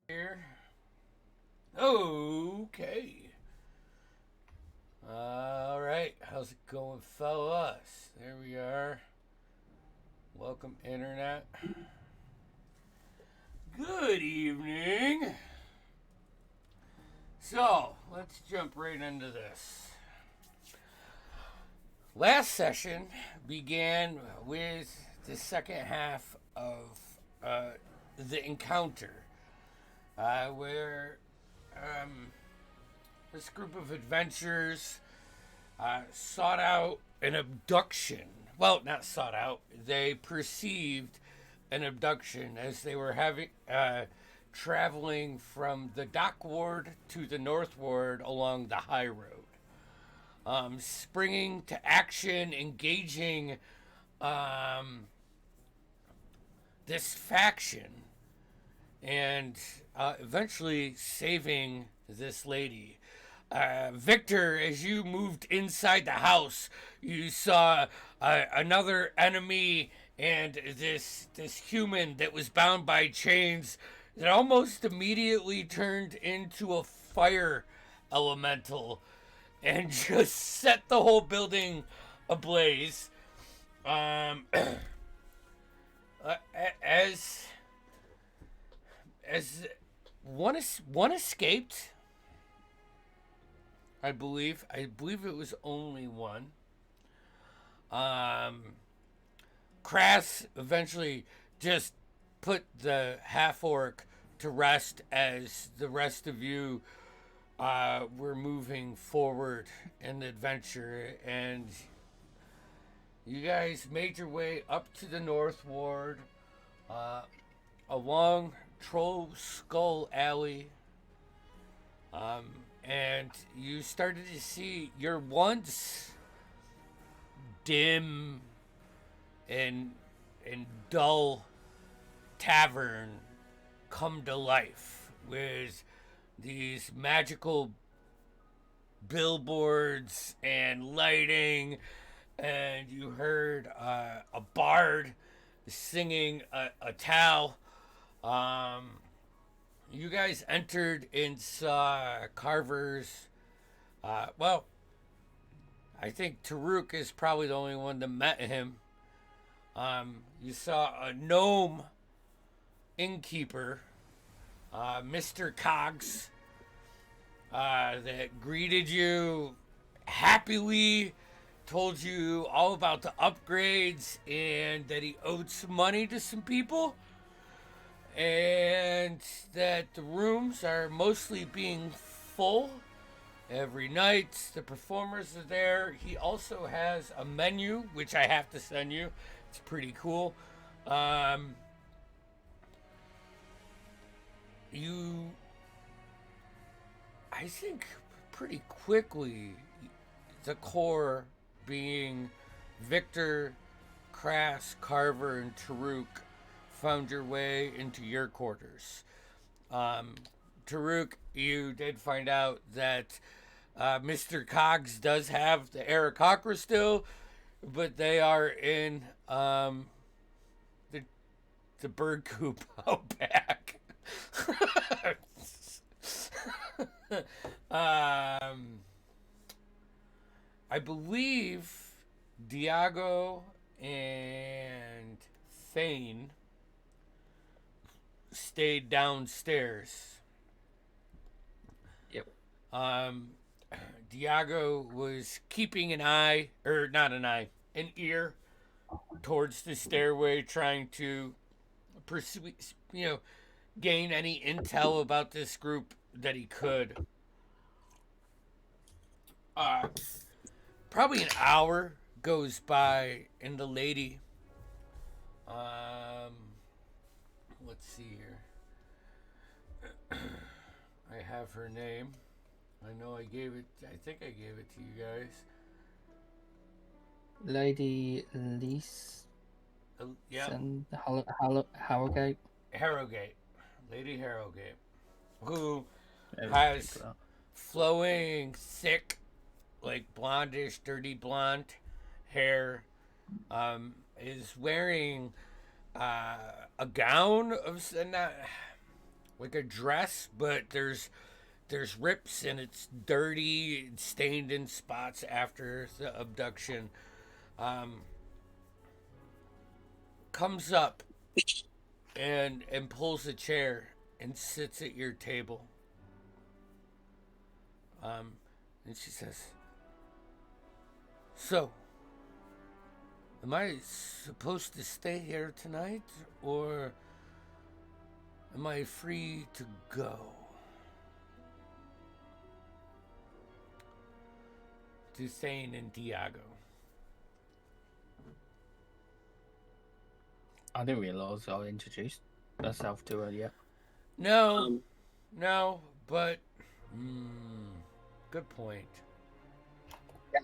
Here. Okay. All right. How's it going, fellas? There we are. Welcome, Internet. Good evening. So, let's jump right into this. Last session began with the second half of the encounter, where this group of adventurers sought out an abduction. Well, not sought out. They perceived an abduction as they were having traveling from the dock ward to the north ward along the high road. Springing to action, engaging this faction, and eventually saving this lady. Victor, as you moved inside the house, you saw another enemy and this human that was bound by chains that almost immediately turned into a fire elemental and just set the whole building ablaze. Um, as one escaped, I believe it was only one. Crass eventually just put the half orc to rest as the rest of you were moving forward in the adventure, and you guys made your way up to the North Ward, along Troll Skull Alley, and you started to see your once dim and dull tavern come to life with these magical billboards and lighting, and you heard a bard singing a towel. You guys entered and saw Carver's. Well, I think Taruk is probably the only one that met him. You saw a gnome innkeeper, Mr. Cogs, that greeted you happily, told you all about the upgrades and that he owed some money to some people, and that the rooms are mostly being full every night. The performers are there. He also has a menu, which I have to send you. It's pretty cool. You, I think, pretty quickly, the core being Victor, Crass, Carver, and Taruk, found your way into your quarters. Taruk, you did find out that Mr. Cogs does have the Aarakocra still, but they are in the bird coop out back. I believe Diago and Thane stayed downstairs. Yep. Diago was keeping an eye, or not an eye, an ear towards the stairway, trying to pursue, gain any intel about this group that he could. Uh, Probably an hour goes by, and the lady, um, let's see here. I have her name. I know I think I gave it to you guys. Lady Lise Yep. Harrogate. Harrogate. Lady Harrogate. Who There we has go. flowing, thick, like blondish, dirty blonde hair. Is wearing a gown of not like a dress, but there's rips and it's dirty, stained in spots after the abduction. Um, Comes up and pulls a chair and sits at your table. Um, and she says, "So, am I supposed to stay here tonight, or am I free to go to Thane and Diago?" I didn't realize I introduced myself to her yet. No, Um, no, but good point.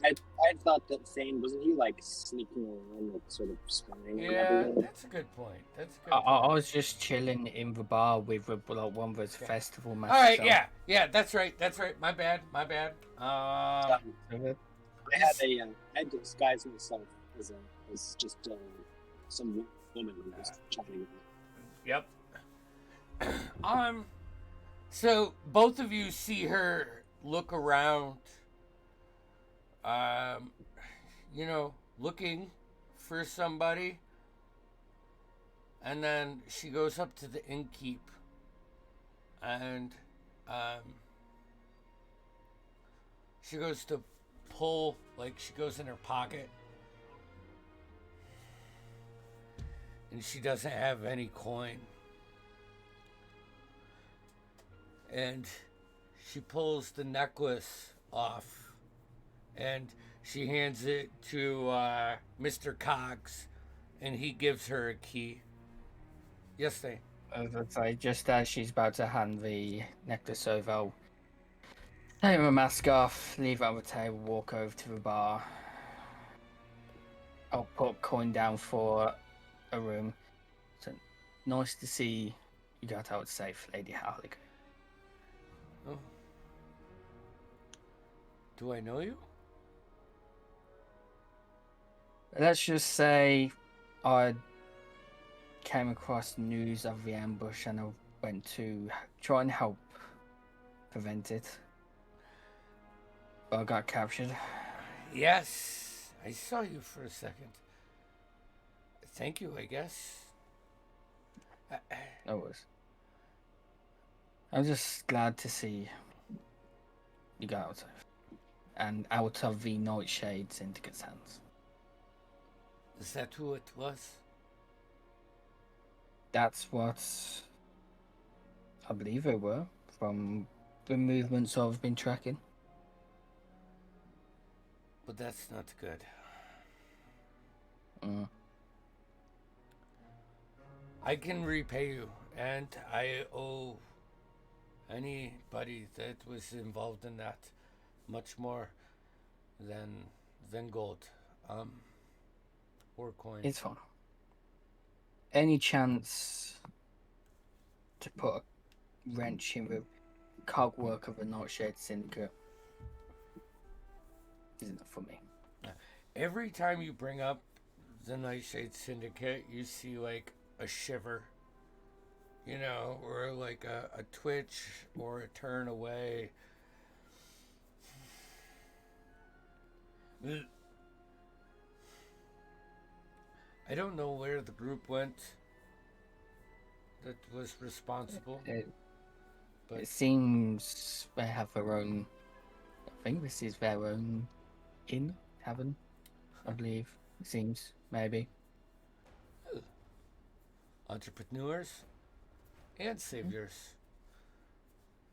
I thought that Thane, wasn't he like sneaking around, like sort of spying on Yeah, everyone? that's a good point. That's a good I point. was just chilling in the bar with like one of those Okay. festival All right, masks. yeah, that's right. My bad. I had disguised myself as just some woman who was chatting. Yep. So both of you see her look around, um, looking for somebody, and then she goes up to the innkeep, and she goes to pull, like she goes in her pocket, and she doesn't have any coin. And she pulls the necklace off and she hands it to Mr. Cox, and he gives her a key. Yes, they. As I say, just as she's about to hand the necklace over, I'll take my mask off, leave it on the table, walk over to the bar. I'll put a coin down for a room. So nice to see you got out safe, Lady Harlick. Oh. Do I know you? Let's just say I came across news of the ambush and I went to try and help prevent it. But I got captured. Yes, I saw you for a second. Thank you, I guess. No worries. I'm just glad to see you got out safe. And out of the Nightshade Syndicate's hands. Is that who it was? That's what I believe they were from the movements I've been tracking. But that's not good. I can repay you, and I owe anybody that was involved in that much more than gold, or coin. It's fine. Any chance to put a wrench in the cogwork of the Nightshade Syndicate is enough for me. Every time you bring up the Nightshade Syndicate, you see like a shiver, or like a twitch or a turn away. I don't know where the group went that was responsible. But It seems they have their own. I think this is their own inn, tavern, I believe. It seems, maybe. Entrepreneurs and saviors.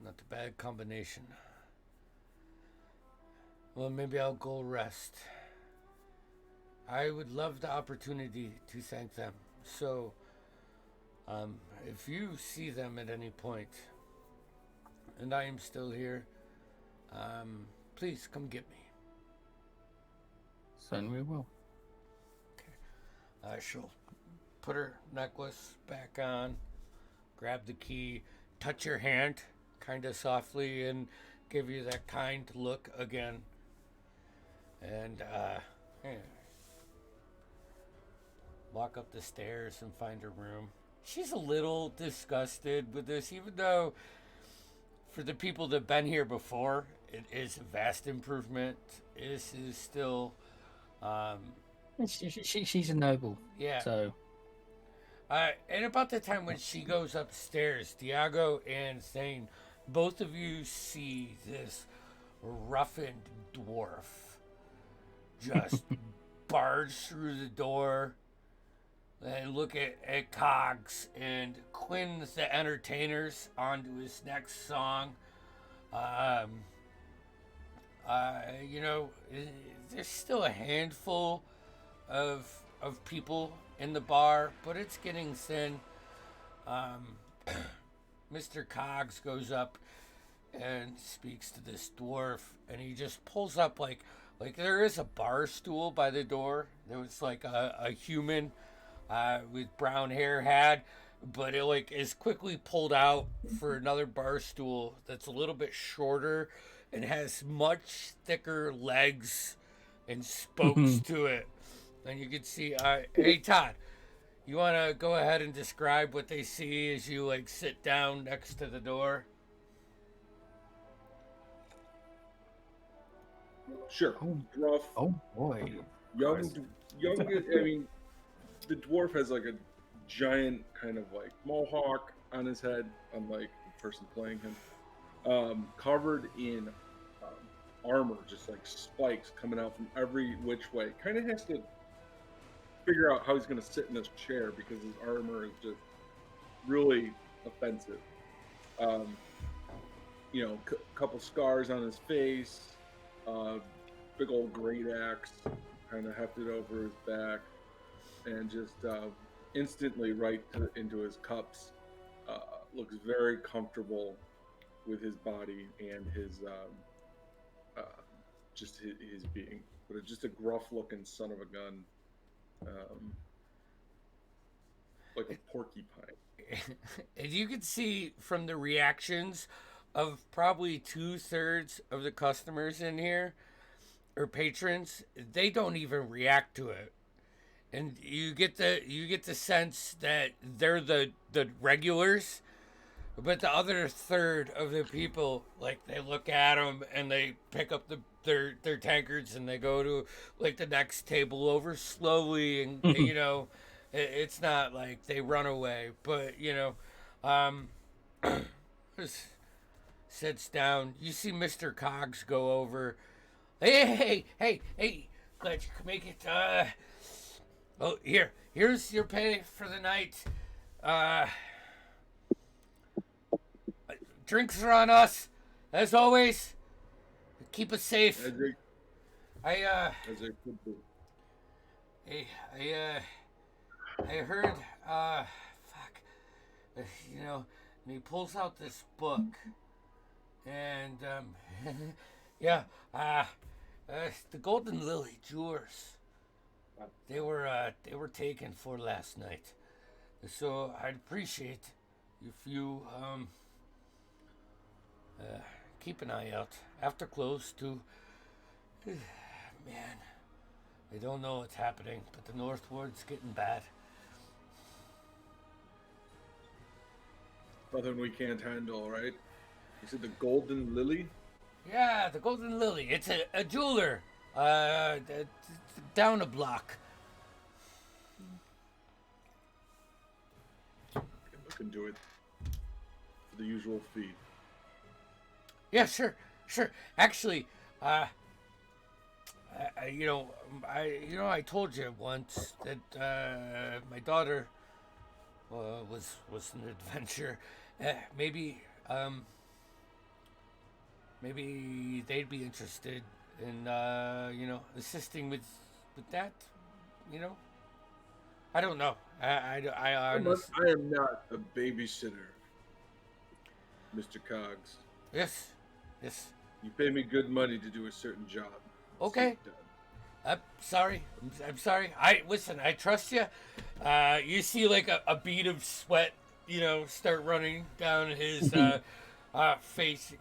Not a bad combination. Well, maybe I'll go rest. I would love the opportunity to thank them. So, if you see them at any point, and I am still here, please come get me. Certainly will. Okay. She'll put her necklace back on, grab the key, touch your hand kind of softly, and give you that kind look again. And, walk up the stairs and find her room. she's a little disgusted with this, even though for the people that've been here before, it is a vast improvement. This is still, um, She's a noble, yeah. so And about the time when she goes upstairs, Diago and Thane, both of you see this roughened dwarf just barge through the door and look at Cogs and Quinn the entertainers onto his next song. Um, you know, there's still a handful of people in the bar, but it's getting thin. Mr. Cogs goes up and speaks to this dwarf, and he just pulls up like there is a bar stool by the door. There was like a human with brown hair had, but it like is quickly pulled out for another bar stool that's a little bit shorter and has much thicker legs and spokes to it. And you can see, hey Todd, you want to go ahead and describe what they see as you like sit down next to the door? Sure. Rough. oh boy. Young. I mean, the dwarf has like a giant kind of like mohawk on his head, unlike the person playing him. Covered in armor, just like spikes coming out from every which way. Kind of has to figure out how he's going to sit in this chair because his armor is just really offensive. You know, couple scars on his face, big old great axe kind of hefted over his back, and just instantly into his cups. Looks very comfortable with his body and his just his being, but it's just a gruff-looking son of a gun, like a porcupine. And you can see from the reactions of probably 2/3 of the customers in here or patrons, they don't even react to it. And you get the sense that they're the regulars, but the other third of the people, like, they look at them and they pick up their tankards and they go to like the next table over slowly, and you know, it's not like they run away, but you know, just sits down. You see Mr. Cogs go over. Hey, glad you could make it. Oh, here's your pay for the night. Drinks are on us, as always. Keep us safe. As they could be. Hey, I heard, you know, and he pulls out this book, and, yeah, the Golden Lily Jewers. They were taken for last night, so I'd appreciate if you, keep an eye out after close too. Man, I don't know what's happening, but the Northward's getting bad. Nothing we can't handle, right? You said the Golden Lily? Yeah, the Golden Lily. It's a jeweler. Down a block. Look into it for the usual fee. Yeah, sure. Actually, I told you once that my daughter was an adventure. Maybe they'd be interested in assisting with that. You know, I don't know. I honestly... I am not a babysitter, Mr. Cogs. Yes. You pay me good money to do a certain job. Okay. I'm sorry. Listen. I trust you. You see, like a bead of sweat, start running down his face.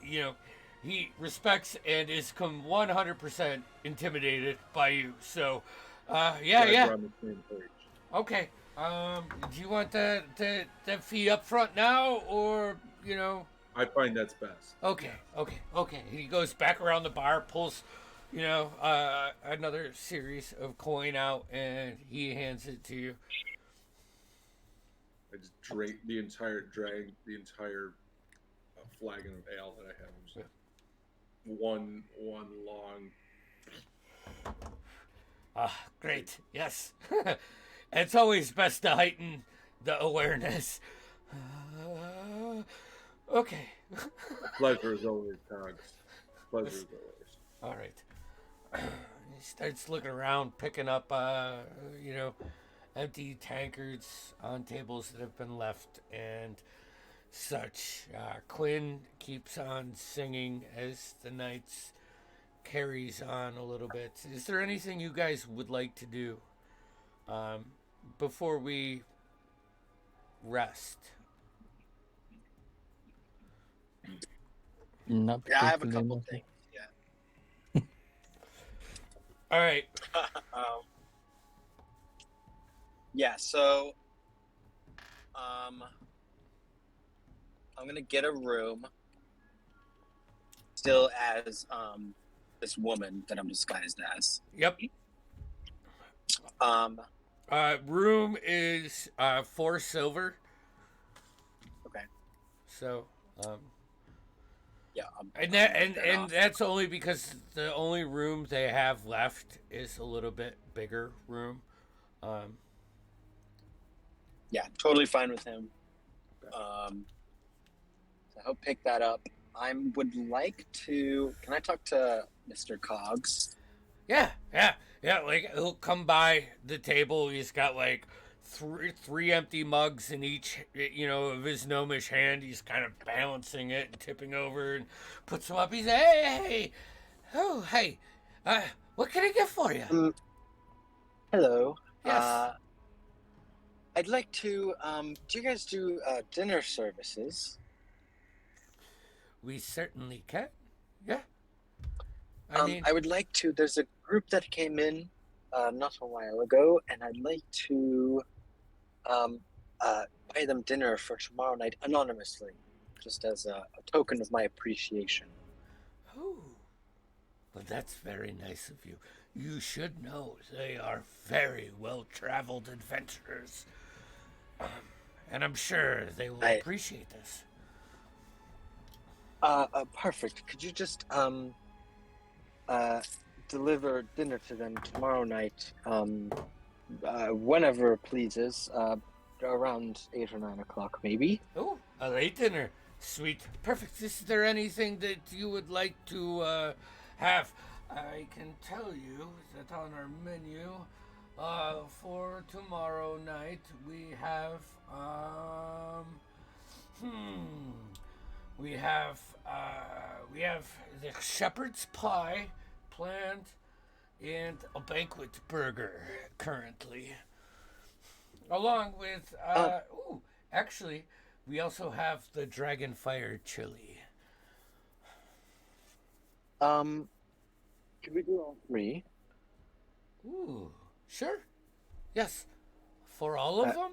He respects and is 100% intimidated by you. So, yeah. On the same page. Okay. Do you want the fee up front now, or you know? I find that's best. Okay. He goes back around the bar, pulls, another series of coin out, and he hands it to you. I just drag the entire flagon of ale that I have. Just one long. Great. Yes. It's always best to heighten the awareness. Okay. Pleasure is always, Cogs. Pleasure is always. All right. He starts looking around, picking up, empty tankards on tables that have been left and such. Quinn keeps on singing as the night carries on a little bit. Is there anything you guys would like to do before we rest? Not Yeah, I have a particularly. couple things. Yeah. All right. Yeah. So, I'm gonna get a room, still as this woman that I'm disguised as. Yep. Room is 4 silver. Okay. So, Yeah. and that's only because the only room they have left is a little bit bigger room. Yeah, totally fine with him. So he'll pick that up. I would like to. Can I talk to Mr. Cogs? Yeah. Like he'll come by the table. He's got like three empty mugs in each, of his gnomish hand. He's kind of balancing it and tipping over and puts them up. He's hey, what can I get for you? Hello. Yes. I'd like to. Do you guys do dinner services? We certainly can. Yeah. I would like to. There's a group that came in not a while ago, and I'd like to buy them dinner for tomorrow night anonymously, just as a token of my appreciation. Oh, well, that's very nice of you. You should know they are very well-traveled adventurers, and I'm sure they will appreciate this. Perfect. Could you just deliver dinner to them tomorrow night, whenever pleases, around 8 or 9 o'clock, maybe? Oh, a late dinner. Sweet. Perfect. Is there anything that you would like to have? I can tell you that on our menu for tomorrow night we have we have the shepherd's pie planned and a banquet burger currently, along with actually we also have the dragon fire chili. Could we do all three? Ooh, sure. Yes. For all of them?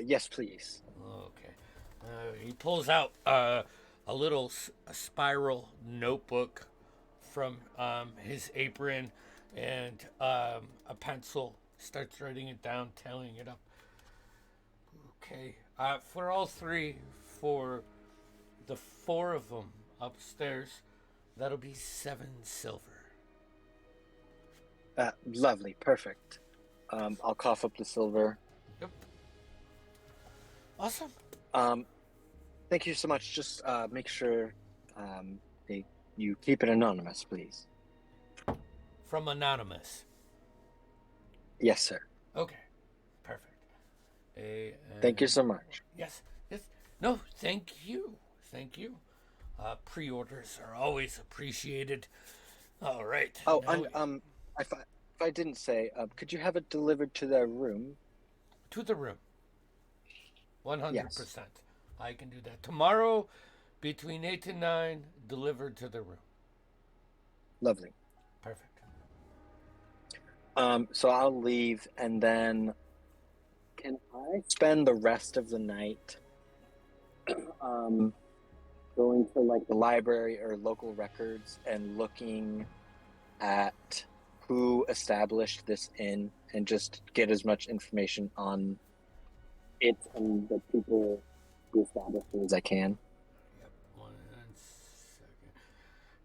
Yes, please. Okay. He pulls out a little spiral notebook from his apron and a pencil. Starts writing it down, tallying it up. Okay. For all three, for the 4 of them upstairs, that'll be 7 silver. Lovely, perfect. I'll cough up the silver. Yep. Awesome. Thank you so much. Just make sure you keep it anonymous, please. From Anonymous. Yes, sir. Okay. Perfect. Thank you so much. Yes. No, thank you. Pre-orders are always appreciated. All right. Oh, and if I didn't say, could you have it delivered to their room? To the room. 100%. Yes. I can do that. Tomorrow, between 8 and 9, delivered to the room. Lovely. Perfect. So I'll leave, and then Can I spend the rest of the night going to like the library or local records and looking at who established this inn and just get as much information on it and the people who established it as I can? Yep. 1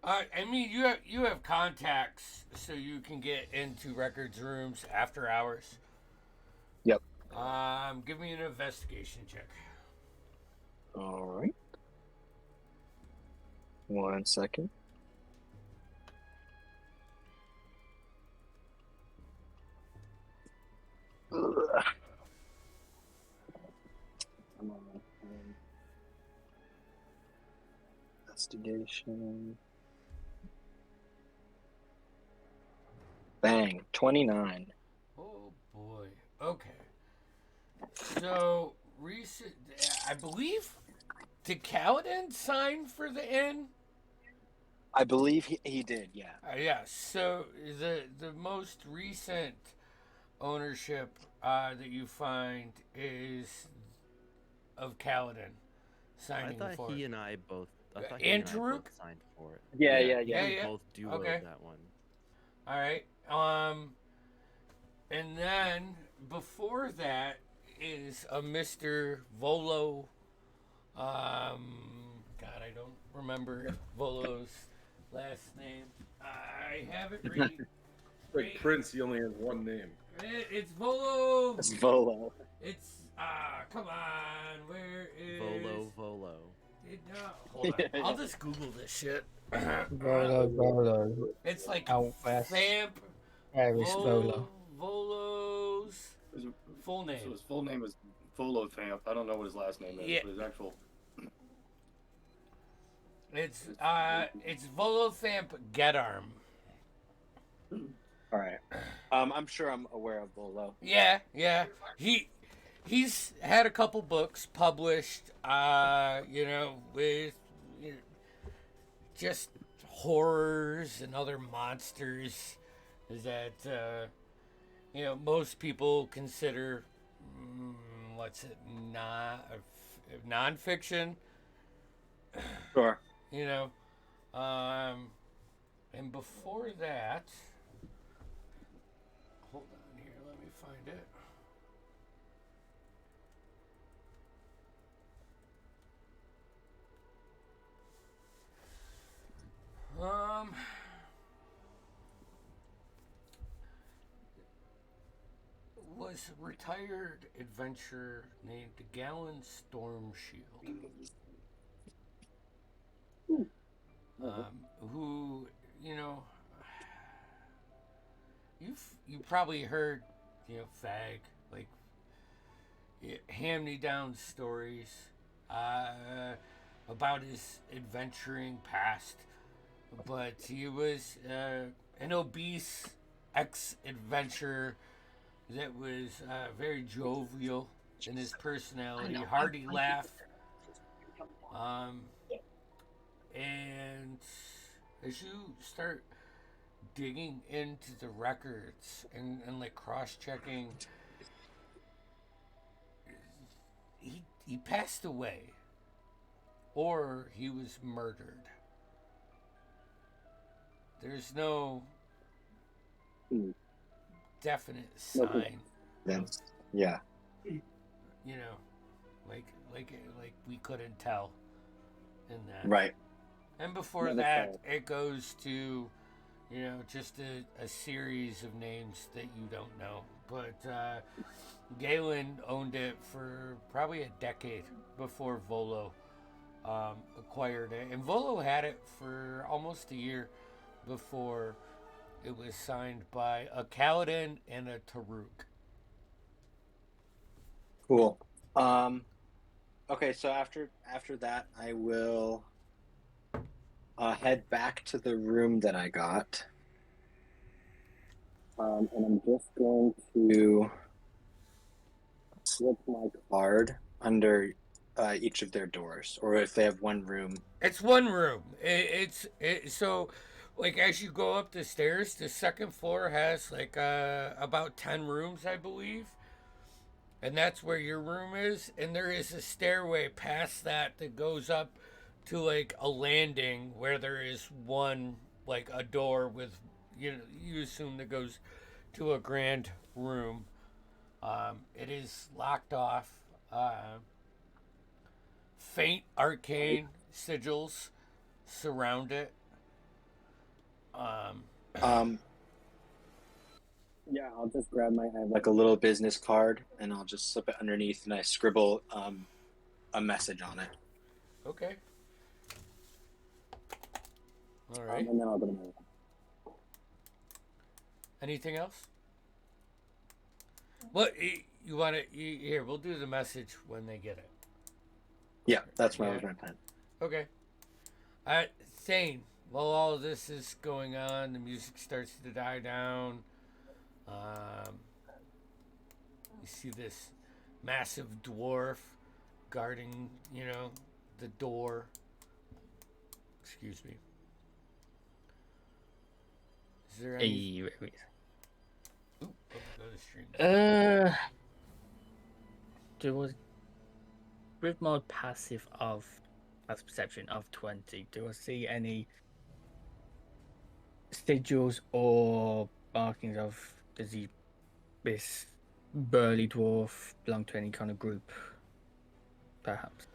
second. I mean, you have contacts, so you can get into records rooms after hours. Yep. Give me an investigation check. All right. 1 second. Ugh. Come on. Investigation. Bang. 29. Oh boy. Okay. So recent, I believe, did Kaladin sign for the inn? I believe he did, yeah. Yeah. So the most recent ownership that you find is of Kaladin I signing thought for he it. and I both. I thought And he and I Taruk? both signed for it. Yeah. We Yeah. both duoed Okay. that one. All right. And then before that is a Mr. Volo. God, I don't remember Volo's last name. I have it reading. Like Prince, he only has one name. It's Volo. It's Volo. It's come on, where is Volo. Hold on. I'll just Google this shit. Volo. It's like Out west. Vamp Paris Volo. Volo's full name. So his full name is Volo Thamp. I don't know what his last name is, Yeah. but his actual. It's Volothamp Getarm. All right. I'm sure I'm aware of Volo. Yeah. He's had a couple books published, with just horrors and other monsters that, most people consider, nonfiction. Sure. And before that, hold on here, let me find it. Was a retired adventurer named Gallon Stormshield. Who, you probably heard, fag, like, hand-me-down stories about his adventuring past, but he was an obese ex-adventurer that was very jovial in his personality, hearty laugh, and as you start digging into the records and like cross-checking, he passed away, or he was murdered. There's no definite sign. Yeah. Like we couldn't tell in that. Right. And before that, it goes to, just a series of names that you don't know. But Galen owned it for probably a decade before Volo acquired it. And Volo had it for almost a year before it was signed by a Kaladin and a Taruk. Cool. Okay, so after that, I will head back to the room that I got. And I'm just going to slip my card under each of their doors, or if they have one room. It's one room. So, like, as you go up the stairs, the second floor has like about 10 rooms, I believe. and that's where your room is. And there is a stairway past that that goes up to like a landing where there is one like a door with you assume that goes to a grand room. It is locked off. Faint arcane sigils surround it. Um, yeah, I'll just grab I have like a little business card and I'll just slip it underneath and I scribble a message on it. Okay. All right. And then I'll go to my room. Anything else? What you want to here? We'll do the message when they get it. Yeah, that's what Yeah. was my plan. Okay. All right, Thane. While all of this is going on, the music starts to die down. You see this massive dwarf guarding, the door. Excuse me. Is there any? Hey, wait. Ooh, go to stream. There was with my passive perception of 20. Do I see any sigils or markings of this burly dwarf belong to any kind of group? Perhaps.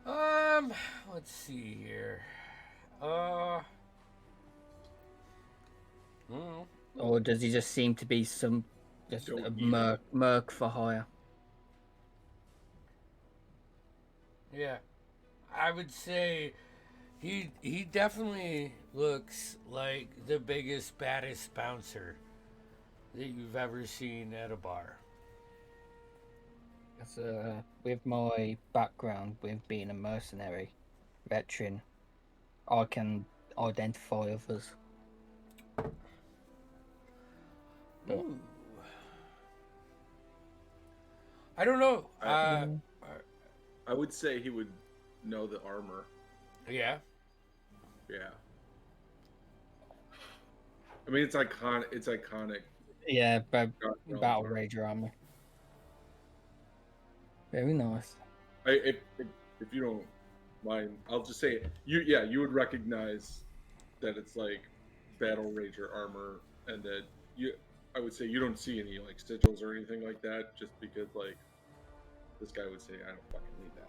Let's see here. Or does he just seem to be just Don't a even. merc for hire? Yeah, I would say he definitely looks like the biggest, baddest bouncer that you've ever seen at a bar. With my background with being a mercenary veteran, I can identify others. Ooh. I don't know. I would say he would know the armor. Yeah. Yeah. I mean, it's iconic. It's iconic. Yeah, Realms Battle armor. Rager armor. Very nice. If you don't mind, I'll just say it. You would recognize that it's like Battle Rager armor, and that I would say you don't see any like sigils or anything like that, just because like this guy would say, I don't fucking need that.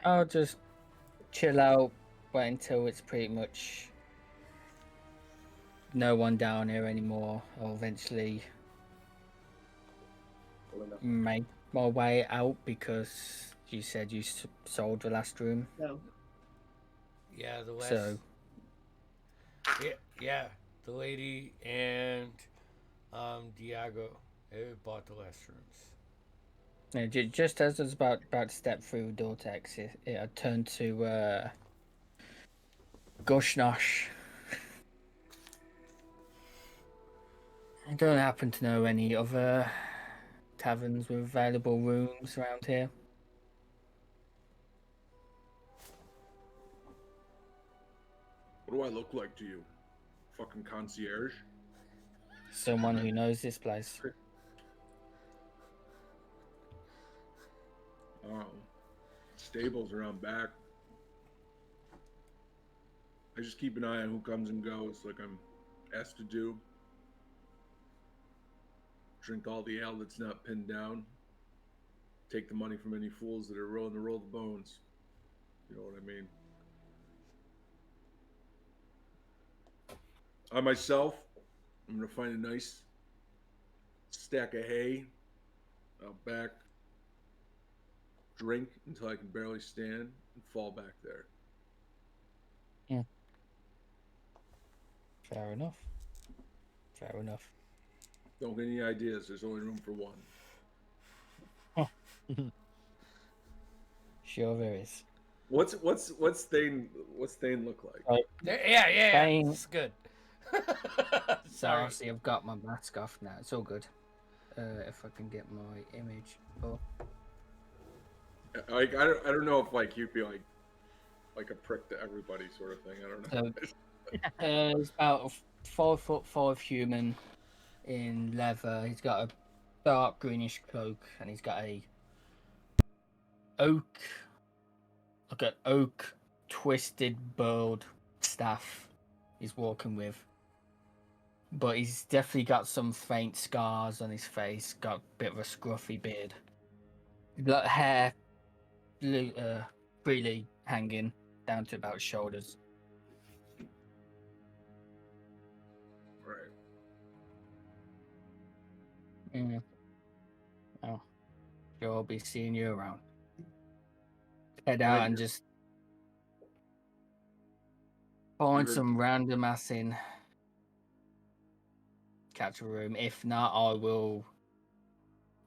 I'll just chill out, wait until it's pretty much no one down here anymore. I'll eventually make my way out because you said you sold the last room. No. Yeah, the West. So Yeah, the lady and Diago bought the last rooms. yeah, just as I was about to step through the vortex, I turned to Gushnosh. I don't happen to know any other taverns with available rooms around here. What do I look like to you? Fucking concierge? Someone who knows this place. Oh, stables around back. I just keep an eye on who comes and goes, like I'm asked to do. Drink all the ale that's not pinned down. Take the money from any fools that are willing to roll the bones. You know what I mean? I myself, I'm gonna find a nice stack of hay out back, drink until I can barely stand, and fall back there. Fair enough. Fair enough. Don't get any ideas. There's only room for one. Sure there is. What's Thane look like? Yeah, Fine. it's good. So Sorry. obviously I've got my mask off now. It's all good. If I can get my image up. Like I don't know if like you'd be like a prick to everybody sort of thing. I don't know. He's about a 4'5" human in leather. He's got a dark greenish cloak, and he's got a oak twisted burled staff he's walking with. But he's definitely got some faint scars on his face, got a bit of a scruffy beard. Got hair freely hanging down to about his shoulders. Right. Yeah. Oh, sure, I'll be seeing you around. Head out and just find heard- some random ass in. Catch a room. If not, I will.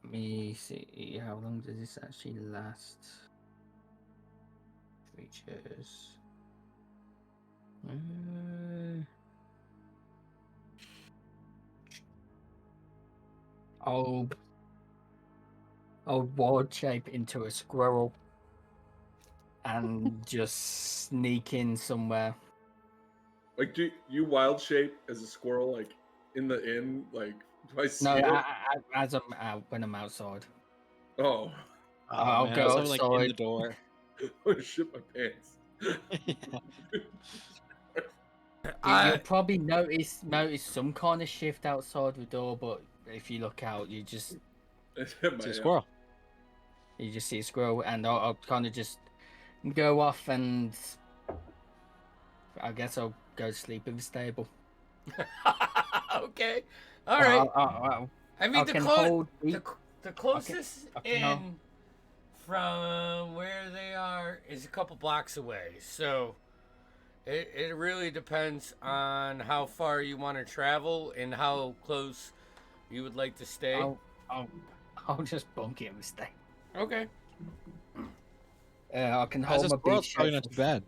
Let me see. How long does this actually last? Creatures. I'll wild shape into a squirrel and just sneak in somewhere. Like, do you wild shape as a squirrel, like in the inn? Like, do I see No, it? as I'm out when I'm outside. Oh, I'll man, go I was having, like, in the outside. door. I shit my pants. You'll probably notice some kind of shift outside the door, but if you look out, you just It's a squirrel. see a squirrel, and I'll kind of just go off, and I guess I'll go sleep in the stable. Okay. All right. I mean, I can hold the closest I can hold- inn from where they are is a couple blocks away. So it really depends on how far you want to travel and how close you would like to stay. I'll just bunk it in the stable. Okay. I can As hold a my squirrel's beach probably for not too bad.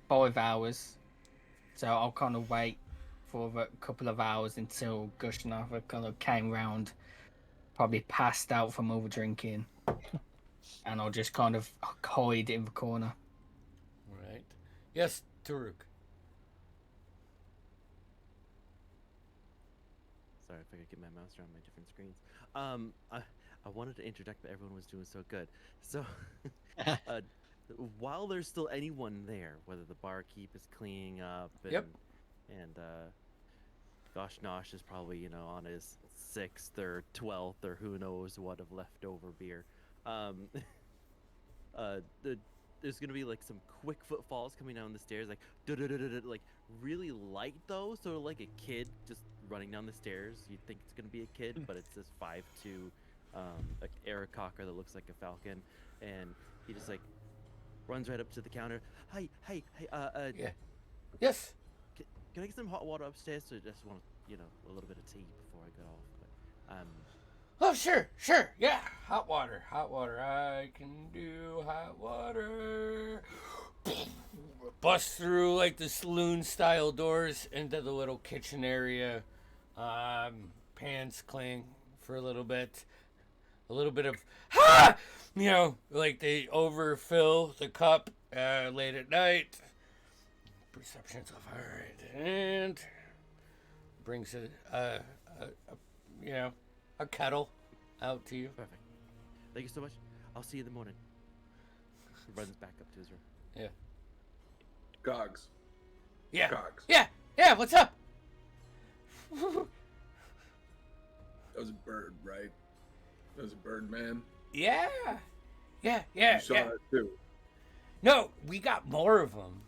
5 hours, so I'll kind of wait for a couple of hours until Gushnava kind of came round, probably passed out from over drinking, and I'll just kind of hide in the corner. All right. Yes, Taruk. Sorry if I could get my mouse around my different screens. I wanted to interject, but everyone was doing so good. So, while there's still anyone there, whether the barkeep is cleaning up, and Gosh Nosh is probably on his 6th or 12th or who knows what of leftover beer. There's gonna be like some quick footfalls coming down the stairs, like like really light though, so like a kid just running down the stairs. You'd think it's gonna be a kid, but it's this 5'2", like Aarakocra that looks like a falcon, and he just like runs right up to the counter. Hey, Yeah. Yes. Can I get some hot water upstairs? So I just want a little bit of tea before I get off. But Oh, sure. Yeah, hot water. I can do hot water. Bust through like the saloon-style doors into the little kitchen area. Pans cling for a little bit. A little bit of like they overfill the cup late at night. Perception's off. All right, and brings a kettle out to you. perfect. Thank you so much. I'll see you in the morning. He runs back up to his room. Yeah. Cogs. Yeah. Cogs. Yeah. What's up? That was a bird, right? That was a bird, man. Yeah. You saw it too. No, we got more of them.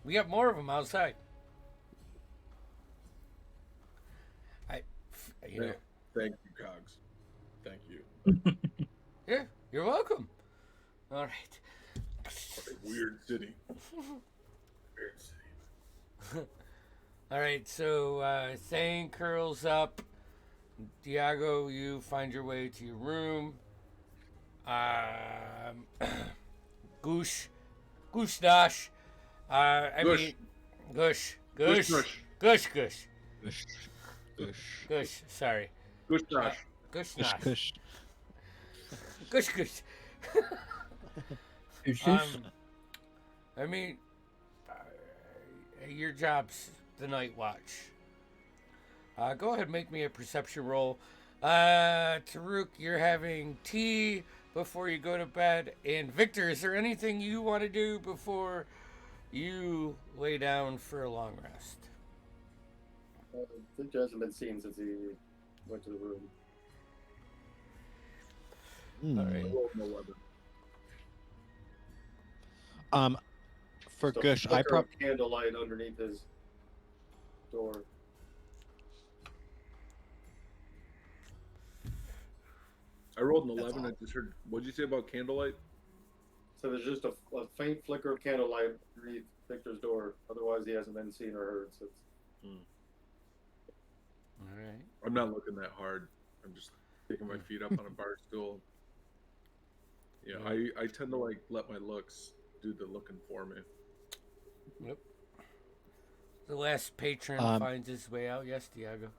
We got more of them outside. Thank you, Cogs. Thank you. Yeah, you're welcome. All right. What a weird city. Weird city. All right, so Thane curls up. Diago, you find your way to your room. Goosh Dash. Gush. Gush. Sorry. Gush Nosh. Gush. Who's this? Your job's the night watch. Go ahead and make me a perception roll. Taruk, you're having tea before you go to bed. And Victor, is there anything you want to do before you lay down for a long rest? Victor hasn't been seen since he went to the room. All right. I rolled an 11. For Just a Gush, I flicker probably of candlelight underneath his door. I rolled an That's 11. I all. just heard. What'd you say about candlelight? So there's just a faint flicker of candlelight underneath Victor's door. Otherwise, he hasn't been seen or heard since. All right. I'm not looking that hard. I'm just kicking my feet up on a bar stool. Yeah, I tend to like let my looks do the looking for me. Yep. The last patron finds his way out. Yes, Diego.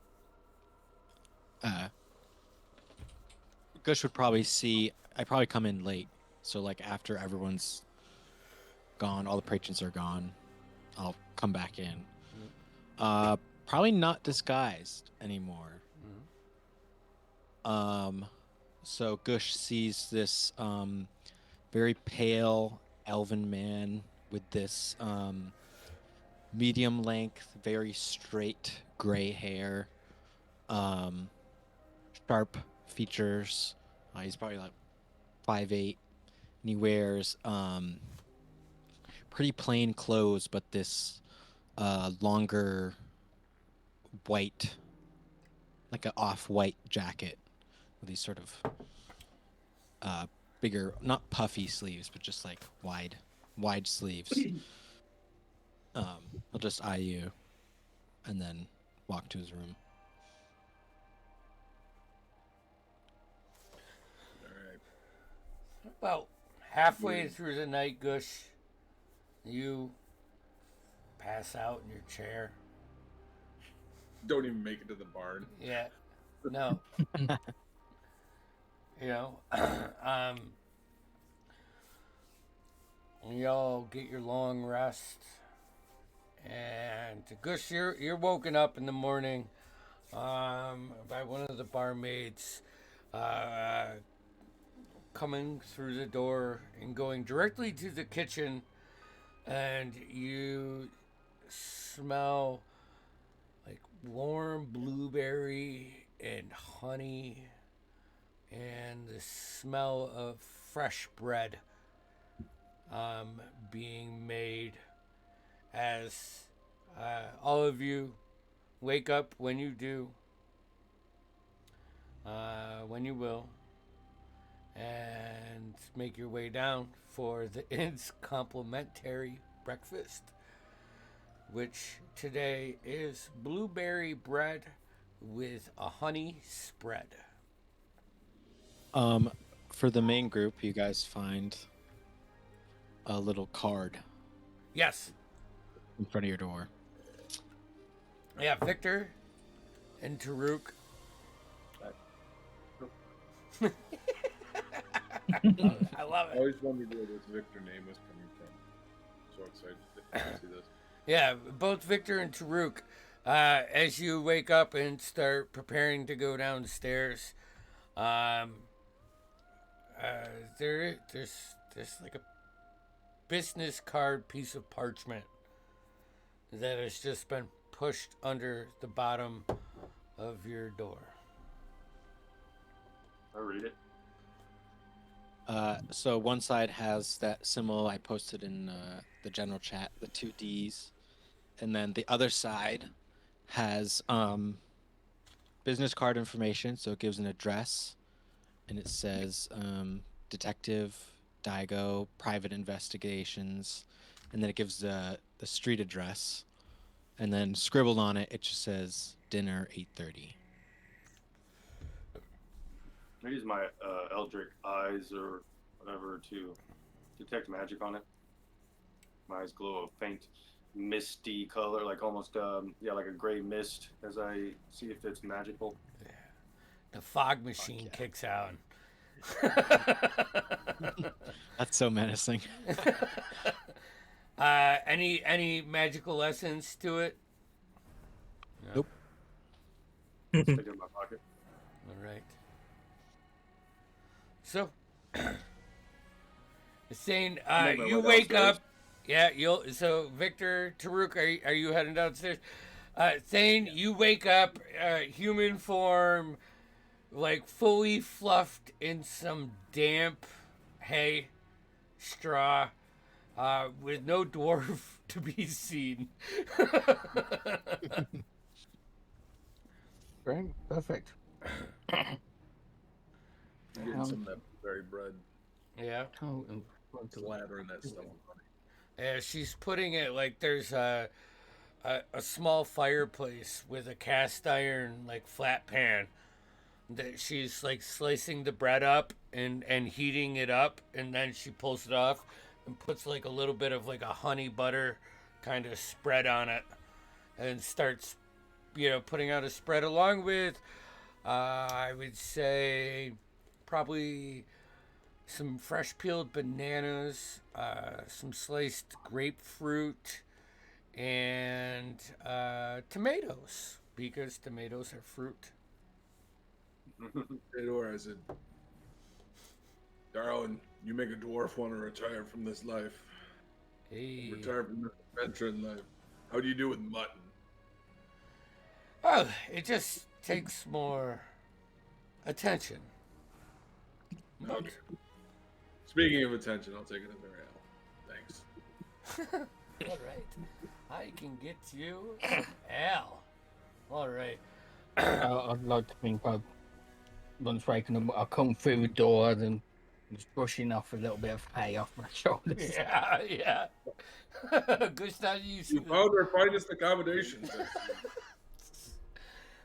Gush would probably see. I probably come in late, so like after everyone's gone, all the patrons are gone, I'll come back in. Probably not disguised anymore. So Gush sees this very pale elven man with this medium length, very straight gray hair, sharp features. He's probably like 5'8", and he wears pretty plain clothes, but this longer white, like an off-white jacket with these sort of bigger, not puffy sleeves, but just like wide sleeves. He'll just eye you and then walk to his room. All right. About halfway through the night, Gush, you pass out in your chair. Don't even make it to the barn. Yeah. No. You know, y'all get your long rest, and Gush, you're woken up in the morning by one of the barmaids coming through the door and going directly to the kitchen, and you smell like warm blueberry and honey and the smell of fresh bread being made as all of you wake up when you do, when you will, and make your way down for the inn's complimentary breakfast, which today is blueberry bread with a honey spread. For the main group, you guys find a little card Yes. in front of your door. Yeah, Victor and Taruk. I love I it. always wondered where this Victor name was coming from. So excited to see this. Yeah, both Victor and Taruk, as you wake up and start preparing to go downstairs, there's like a business card piece of parchment that has just been pushed under the bottom of your door. I read it. So one side has that symbol I posted in the general chat, the 2 Ds, and then the other side has business card information. So it gives an address, and it says Detective Daigo, Private Investigations, and then it gives the street address, and then scribbled on it, it just says dinner 8:30. I use my Eldritch eyes or whatever to detect magic on it. My eyes glow a faint, misty color, like almost, like a gray mist, as I see if it's magical. The fog machine kicks out. That's so menacing. Any magical essence to it? Nope. Stick it in my pocket. All right. So, Zane, Make my you way wake downstairs. up. Yeah, you'll. So, Victor, Taruk, are you heading downstairs? Thane, you wake up, human form, like fully fluffed in some damp hay, straw, with no dwarf to be seen. Great, perfect. Getting some of that blueberry bread, Yeah. Oh, and want to- slathering that stuff with honey. Yeah, she's putting it like there's a small fireplace with a cast iron like flat pan that she's like slicing the bread up and heating it up, and then she pulls it off and puts like a little bit of like a honey butter kind of spread on it and starts putting out a spread along with I would say probably some fresh peeled bananas, some sliced grapefruit, and tomatoes, because tomatoes are fruit. Theodore, I said, darling, you make a dwarf want to retire from this life. Hey. Retire from this adventure in life. How do you do with mutton? Oh, it just takes more attention. But Okay. Speaking of attention, I'll take another L. Thanks. all right, I can get you some Al. All right. I'd like to think once waking up, I'll come through the door and just brushing off a little bit of hay off my shoulders. Yeah, yeah. Gustav, you You found our finest accommodation.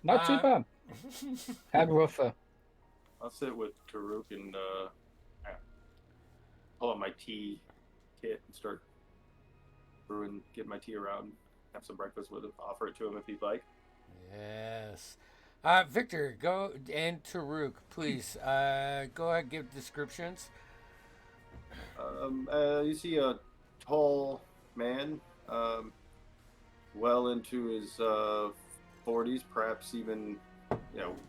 Not too bad. Had rougher. I'll sit with Taruk and pull out my tea kit and start brewing, get my tea around, have some breakfast with him, offer it to him if he'd like. Yes. Victor, go, and Taruk, please, go ahead and give descriptions. You see a tall man, well into his 40s, perhaps even,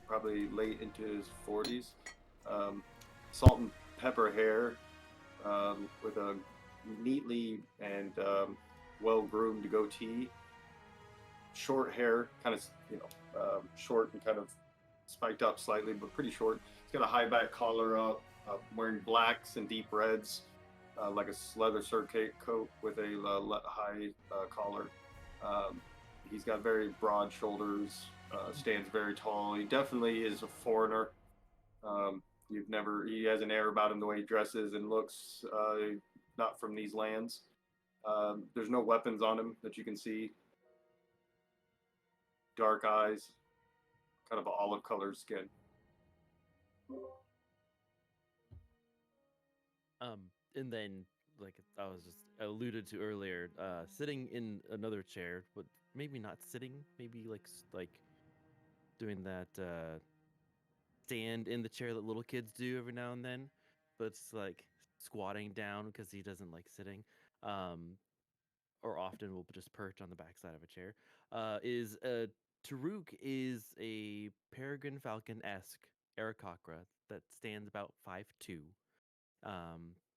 probably late into his 40s. Salt and pepper hair, with a neatly and well-groomed goatee. Short hair, kind of, short and kind of spiked up slightly, but pretty short. He's got a high back collar up, wearing blacks and deep reds, like a leather surcoat coat with a high collar. He's got very broad shoulders, stands very tall. He definitely is a foreigner. He has an air about him the way he dresses and looks, not from these lands. There's no weapons on him that you can see. Dark eyes, kind of an olive colored skin. And then, like I was just alluded to earlier, sitting in another chair, but maybe not sitting, maybe like doing that stand in the chair that little kids do every now and then, but it's like squatting down because he doesn't like sitting. Or often will just perch on the backside of a chair. Taruk is a peregrine falcon-esque Aarakocra that stands about 5'2".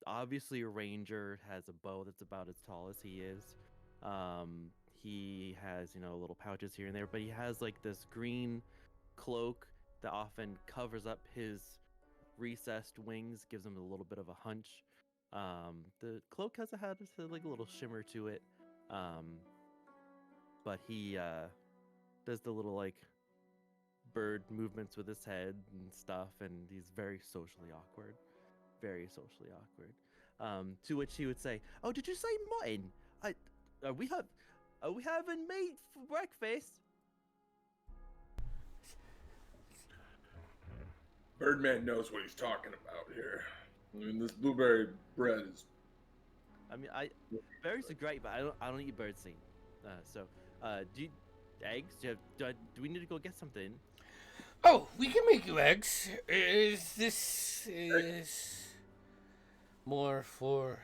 Obviously a ranger, has a bow that's about as tall as he is. He has, little pouches here and there, but he has like this green cloak that often covers up his recessed wings, gives him a little bit of a hunch. The cloak has like a little shimmer to it. But he does the little like bird movements with his head and stuff, and he's very socially awkward. Very socially awkward. To which he would say, "Oh, did you say mutton? Are we having meat for breakfast?" Birdman knows what he's talking about here. I mean, this blueberry bread is. I mean, berries are great, but I don't eat bird seed. Do you, eggs? Do we need to go get something? Oh, we can make you eggs. This is more for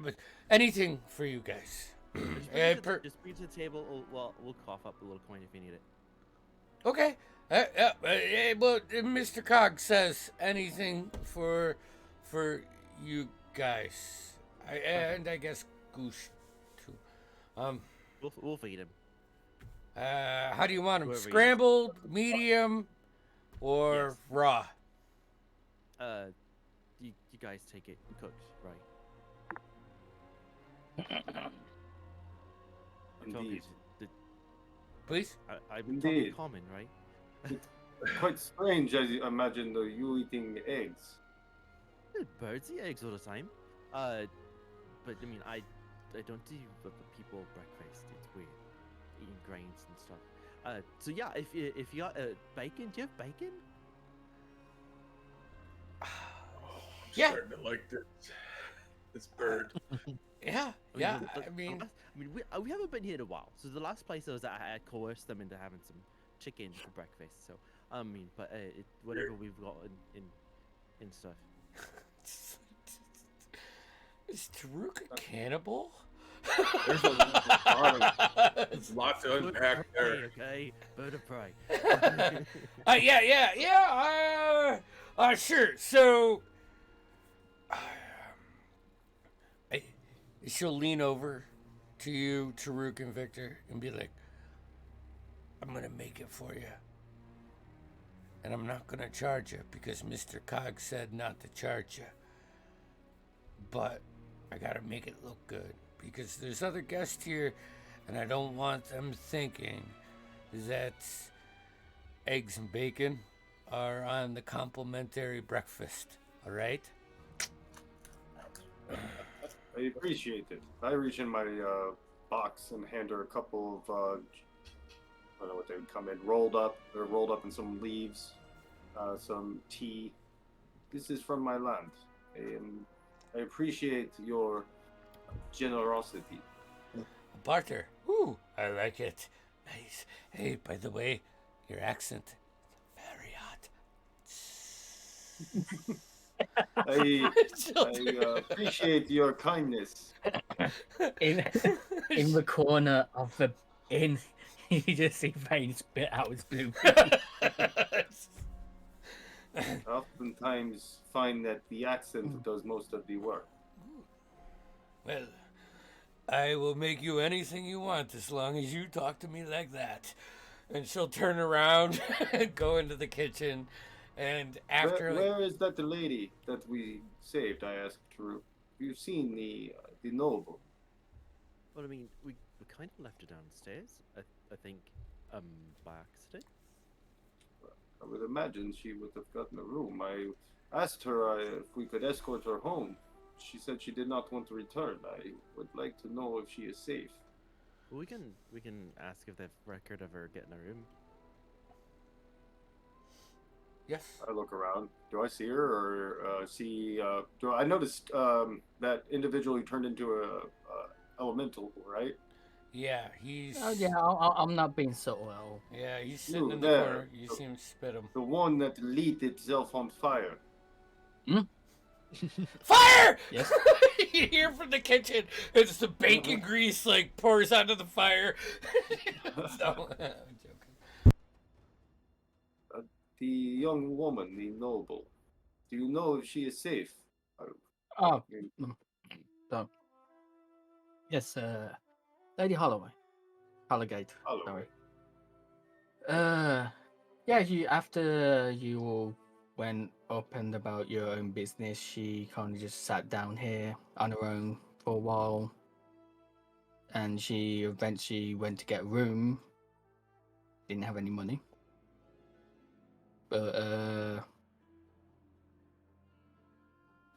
but anything for you guys. Just bring it to the table. We'll cough up a little coin if you need it. Okay. Well, if Mr. Cog says anything for you guys, and I guess Goosh too. Um, We'll feed him. how do you want them? Whoever he is. Scrambled, medium, or Yes. raw? You guys take it cooked, right? I'm talking Indeed. Please. I'm Indeed. talking common, right? Quite strange, as you imagine you eating eggs. Birds eat eggs all the time. But I mean, I don't do other people breakfast. It's weird, eating grains and stuff. So yeah, if you got bacon, do you have bacon? I'm Yeah. starting to like this bird. Yeah. Yeah. I mean, we haven't been here in a while. So the last place I was at, I coerced them into having some chicken for breakfast. So I mean, but whatever we've got in stuff. is Taruk a cannibal? There's there's lots to unpack there. Okay, bird of prey. Yeah. Sure. So, she'll lean over to you, Taruk and Victor, and be like, "I'm gonna make it for you, and I'm not gonna charge you because Mr. Cog said not to charge you. But I gotta make it look good because there's other guests here, and I don't want them thinking that eggs and bacon are on the complimentary breakfast. All right?" I appreciate it. I reach in my box and hand her a couple of I don't know what they would come in, rolled up in some leaves, some tea. This is from my land. I appreciate your generosity. Barter. Ooh, I like it. Nice. Hey, by the way, your accent very hot. I appreciate your kindness. In the corner of the inn, you just see Vane spit out his blueprint. I oftentimes find that the accent does most of the work. Well, I will make you anything you want as long as you talk to me like that. And she'll turn around and go into the kitchen. And after Where is that lady that we saved? I asked Taruk. You've seen the noble. Well, I mean, we kind of left her downstairs. I think, by accident. I would imagine she would have gotten a room. I asked her if we could escort her home. She said she did not want to return. I would like to know if she is safe. Well, we can ask if they have record of her getting a room. Yes. I look around. Do I see her or see? Do I noticed that individual who turned into a elemental, right? Yeah, he's. Oh yeah, I'm not being subtle at all. Yeah, he's sitting You in the there. corner. You see him spit him. The one that lit itself on fire. Fire! Yes. You hear from the kitchen as the bacon grease like pours onto the fire. So, I'm joking. The young woman, the noble. Do you know if she is safe? Oh, so yes, Lady Holloway, Hollowgate. Holloway. Sorry. Yeah. After you all went up and about your own business, she kind of just sat down here on her own for a while, and she eventually went to get a room. Didn't have any money, but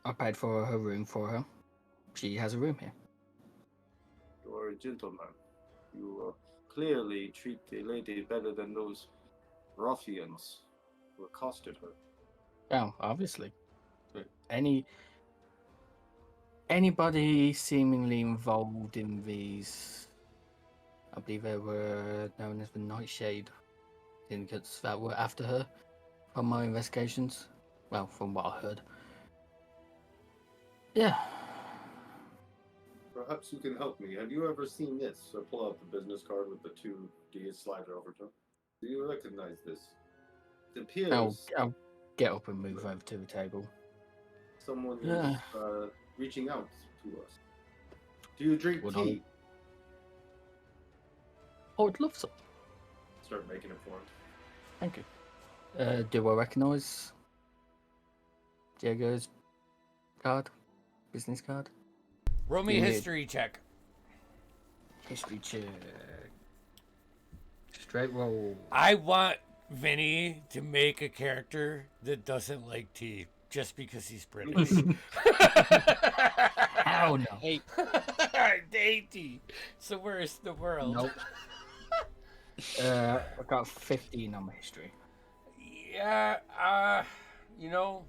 I paid for her room for her. She has a room here. You are a gentleman. You clearly treat the lady better than those ruffians who accosted her. Oh, obviously. But anybody seemingly involved in these, I believe they were known as the Nightshade syndicates that were after her, from my investigations. Well, from what I heard. Yeah. Perhaps you can help me. Have you ever seen this? I pull out the business card with the 2 Ds, slide it over to him. Do you recognize this? It I'll, appears I'll get up and move over to the table. someone Yeah. is reaching out to us. Do you drink Would tea? I would love some. Start making it for him. Thank you. Do I recognise Diego's card? Business card? Roll me a Give me a- history check. History check. Straight roll. I want Vinny to make a character that doesn't like tea just because he's British. Hell no. Hey, I hate tea. It's the worst in the world. Nope. I got 15 on my history. Yeah, you know,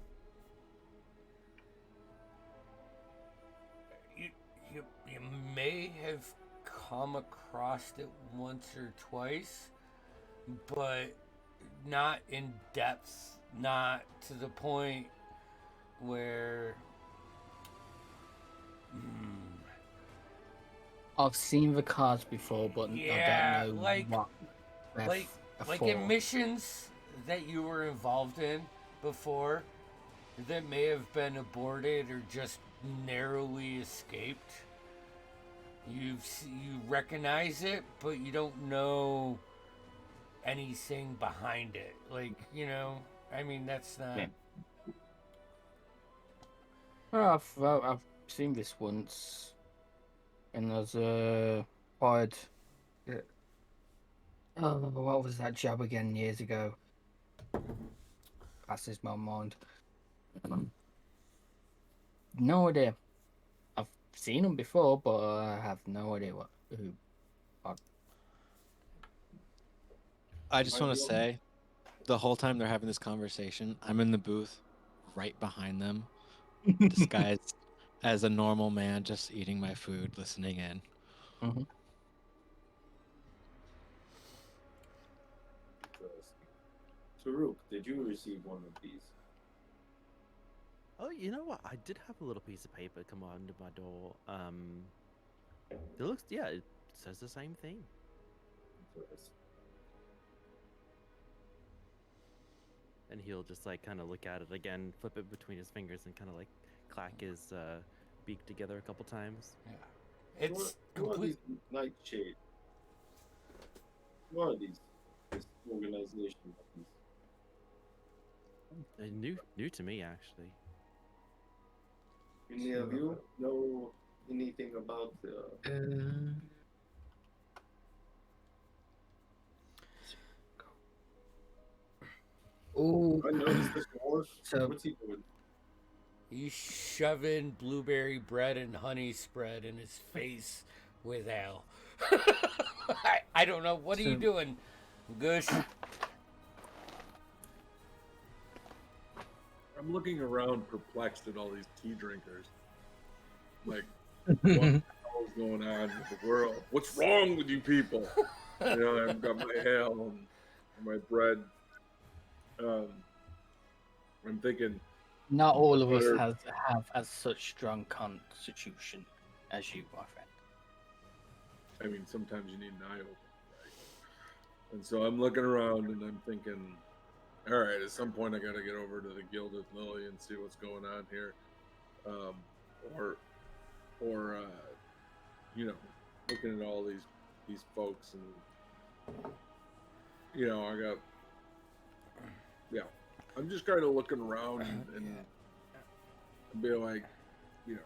you may have come across it once or twice, but not in depth, not to the point where. I've seen the cards before, but Yeah, I don't know like- what they're like for. in missions that you were involved in before that may have been aborted or just narrowly escaped. You recognize it, but you don't know anything behind it. Like, you know, I mean, that's not. Yeah. Well, I've seen this once, and there's a quite. Oh, what was that job again years ago? Passes my mind. No idea. I've seen them before, but I have no idea who. I just want to say, the whole time they're having this conversation, I'm in the booth, right behind them, disguised as a normal man, just eating my food, listening in. Mhm. Taruk, did you receive one of these? Oh, you know what? I did have a little piece of paper come under my door. It looks, yeah, it says the same thing. And he'll just like kind of look at it again, flip it between his fingers, and kind of like clack his beak together a couple times. Yeah. It's Who are complete. these Nightshade? Who are these? This organization. New to me actually. Any of you know anything about Oh, I noticed this dwarf. So- What's he doing? He's shoving blueberry bread and honey spread in his face with Al. I don't know. What are you So- doing, Gush? I'm looking around perplexed at all these tea drinkers. Like, what the hell is going on with the world? What's wrong with you people? You know, I've got my ale and my bread. I'm thinking, not all of us Better- have as such strong constitution as you, my friend. I mean, sometimes you need an eye opener, right? And so I'm looking around and I'm thinking, all right, at some point I got to get over to the Gilded Lily and see what's going on here, or you know, looking at all these folks and you know, I'm just kind of looking around and be like, you know,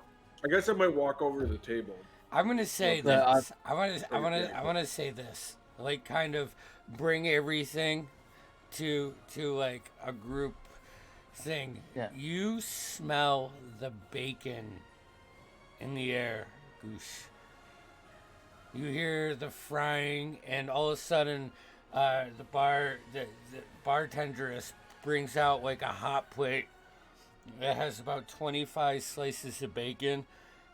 I guess I might walk over to the table. I'm gonna say Well, this. I want to say this. Like, kind of bring everything to like a group thing. Yeah. You smell the bacon in the air, Goose. You hear the frying, and all of a sudden, the bartenderess brings out like a hot plate that has about 25 slices of bacon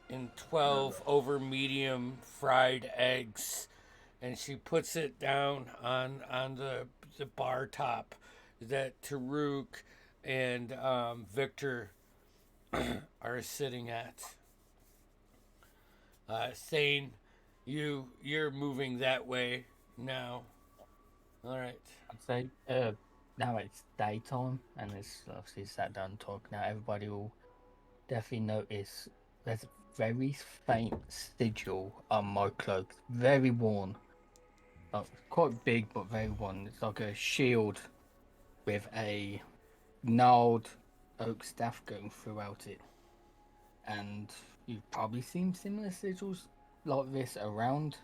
and 12 over medium fried eggs, and she puts it down on the bar top that Taruk and Victor are sitting at. Thane, you're moving that way now. All right. I'd say now it's daytime and it's obviously sat down and talk now. Everybody will definitely notice there's a very faint sigil on my cloak, very worn, quite big but very worn. It's like a shield with a gnarled oak staff going throughout it, and you've probably seen similar sigils like this around,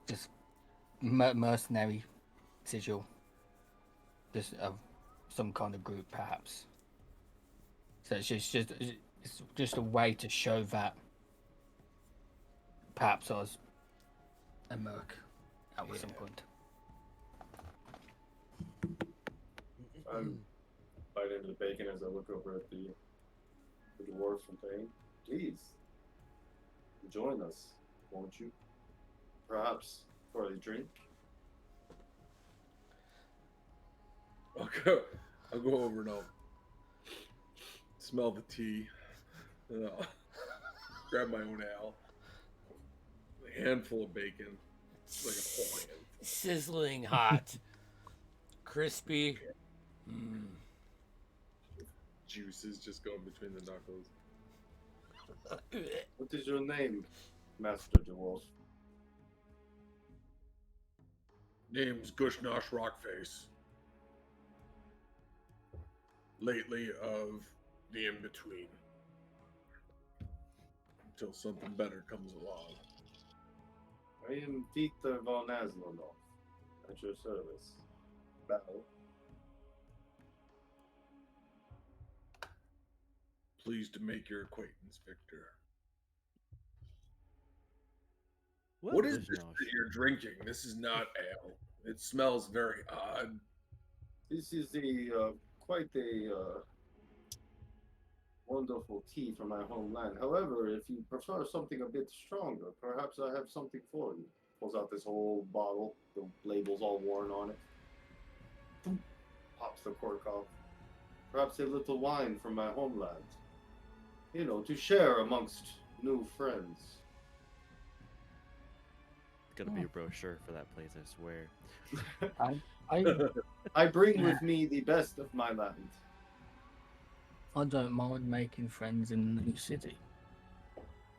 just mercenary sigil, just of some kind of group perhaps. So it's just a way to show that perhaps I was a merc at some point. Bite into the bacon as I look over at the dwarf and saying, please, join us, won't you? Perhaps for a drink? I'll go over and I'll smell the tea. And I'll grab my own ale. A handful of bacon. Like a whole handful. Sizzling hot, crispy. Juices just going between the knuckles. What is your name, Master Dwarf? Name's Gushnosh Rockface. Lately of the in-between. Until something better comes along. I am Peter von Aslanov, at your service. Battle. Pleased to make your acquaintance, Victor. Well, What is Vishnosh. this that you're drinking? This is not ale. It smells very odd. This is quite a wonderful tea from my homeland. However, if you prefer something a bit stronger, perhaps I have something for you. Pulls out this whole bottle. The label's all worn on it. Boom. Pops the cork off. Perhaps a little wine from my homeland. You know, to share amongst new friends. It's gonna be a brochure for that place, I swear. I I bring with me the best of my land. I don't mind making friends in the new city.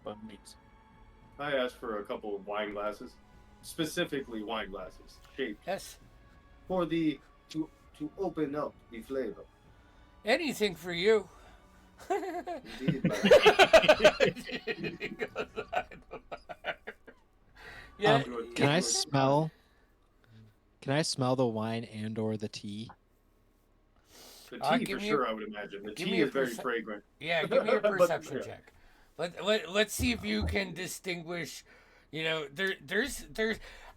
But means I asked for a couple of wine glasses, specifically wine glasses, shaped Yes. for the to open up the flavor. Anything for you. Indeed, man. Yeah. Can I smell? Can I smell the wine and or the tea? The Uh, tea give for me a- sure, I would imagine. The give tea me a is very perce- fragrant. Yeah, give me a But, perception yeah. check. Let's see if you can distinguish. You know, there's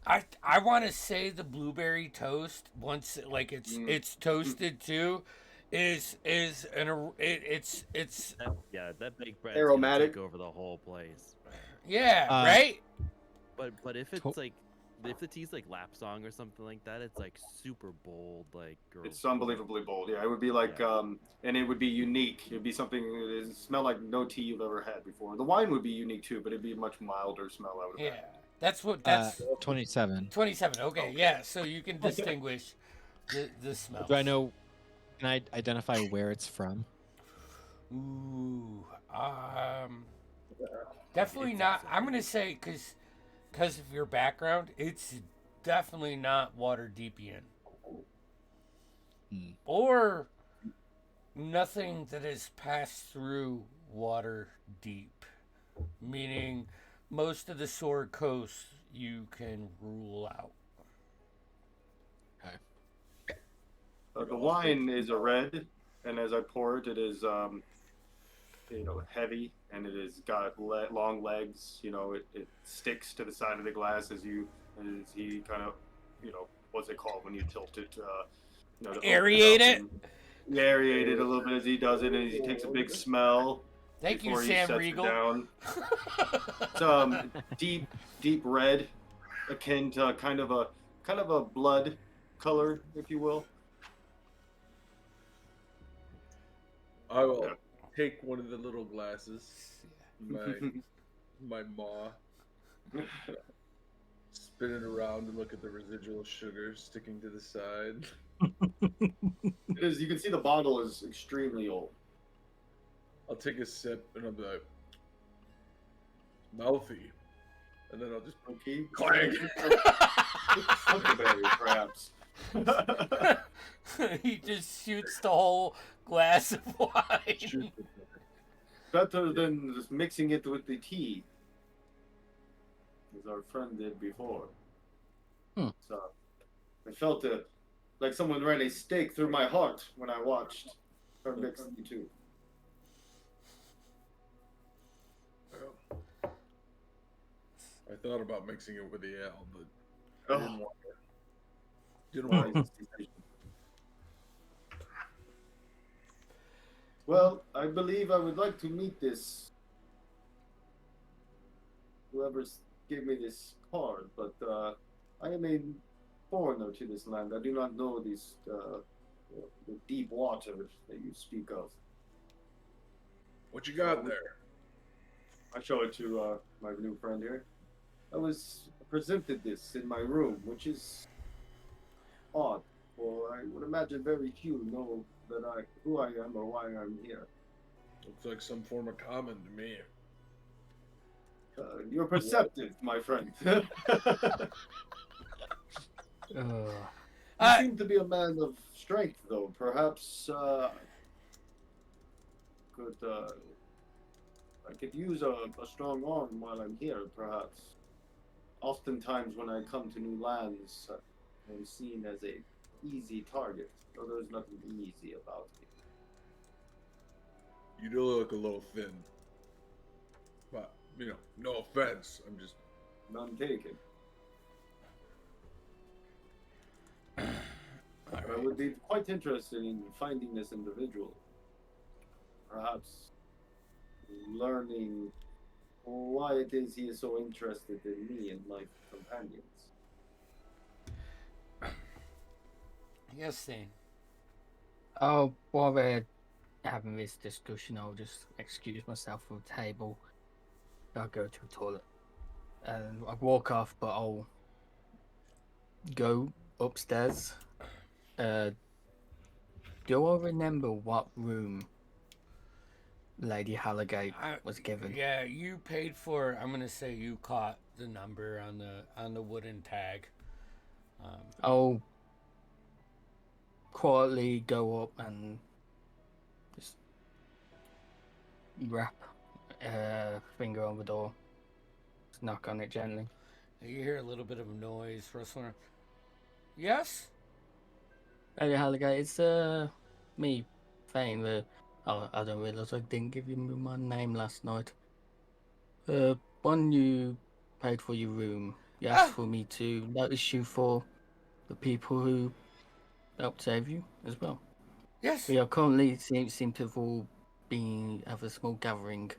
I want to say the blueberry toast once like it's toasted too, is it's That baked bread Aromatic. take over the whole place. yeah Uh, right. But if To- it's like if the tea's like lap song or something like that, it's like super bold, like It's unbelievably bold. Yeah, it would be like, Yeah. and it would be unique. It'd be something that would smell like no tea you've ever had before. The wine would be unique too, but it'd be a much milder smell, I would Yeah, imagine. that's 27. 27. Okay, yeah, so you can distinguish the smell. Do I know? Can I identify where it's from? Ooh, definitely not. I'm gonna say because of your background, it's definitely not water deepian Hmm. or nothing that has passed through water deep. Meaning, most of the Sword Coast you can rule out. The wine is a red, and as I pour it, it is, heavy, and it has got long legs. You know, it sticks to the side of the glass as he kind of, what's it called when you tilt it? To open Aerate up it? and aerate it a little bit as he does it, and he takes a big smell. Thank you, Before he Sam sets it Riegel. down. It's deep red, akin to kind of a blood color, if you will. I will take one of the little glasses, my maw, spin it around and look at the residual sugar sticking to the side. It is. You can see the bottle is extremely old. I'll take a sip and I'll be like, mouthy. And then I'll just Okay. clank. Huckleberry, perhaps. He just shoots the whole glass of wine. Shoot. Better than just mixing it with the tea, as our friend did before. So I felt like someone ran a stake through my heart when I watched her mix the two. I thought about mixing it with the ale, but I Oh, didn't want it. well, I believe I would like to meet this whoever's gave me this card, but I am a foreigner to this land. I do not know these the deep waters that you speak of. What you got there? I show it to my new friend here. I was presented this in my room, which is odd, for I would imagine very few know who I am or why I'm here. Looks like some form of common to me. You're perceptive, my friend. You seem to be a man of strength, though. Perhaps I could use a strong arm while I'm here, perhaps. Oftentimes when I come to new lands, I'm seen as a easy target, though there's nothing easy about me. You do look a little thin. But, no offense. I'm just... None taken. But I would be quite interested in finding this individual. Perhaps learning why it is he is so interested in me and my companions. Yes, Thane. Oh, while we're having this discussion, I'll just excuse myself from the table. I'll go to the toilet. And I walk off, but I'll go upstairs. Do I remember what room Lady Halligate was given? Yeah, you paid for. I'm gonna say you caught the number on the wooden tag. I'll quietly go up and just rap finger on the door. Just knock on it gently. You hear a little bit of noise rustling. Yes. Lady Halligate, it's me, Thane. I don't realise I didn't give you my name last night. When you paid for your room, you asked for me to notice you for the people who helped save you as well. Yes. We are currently seem to have all have a small gathering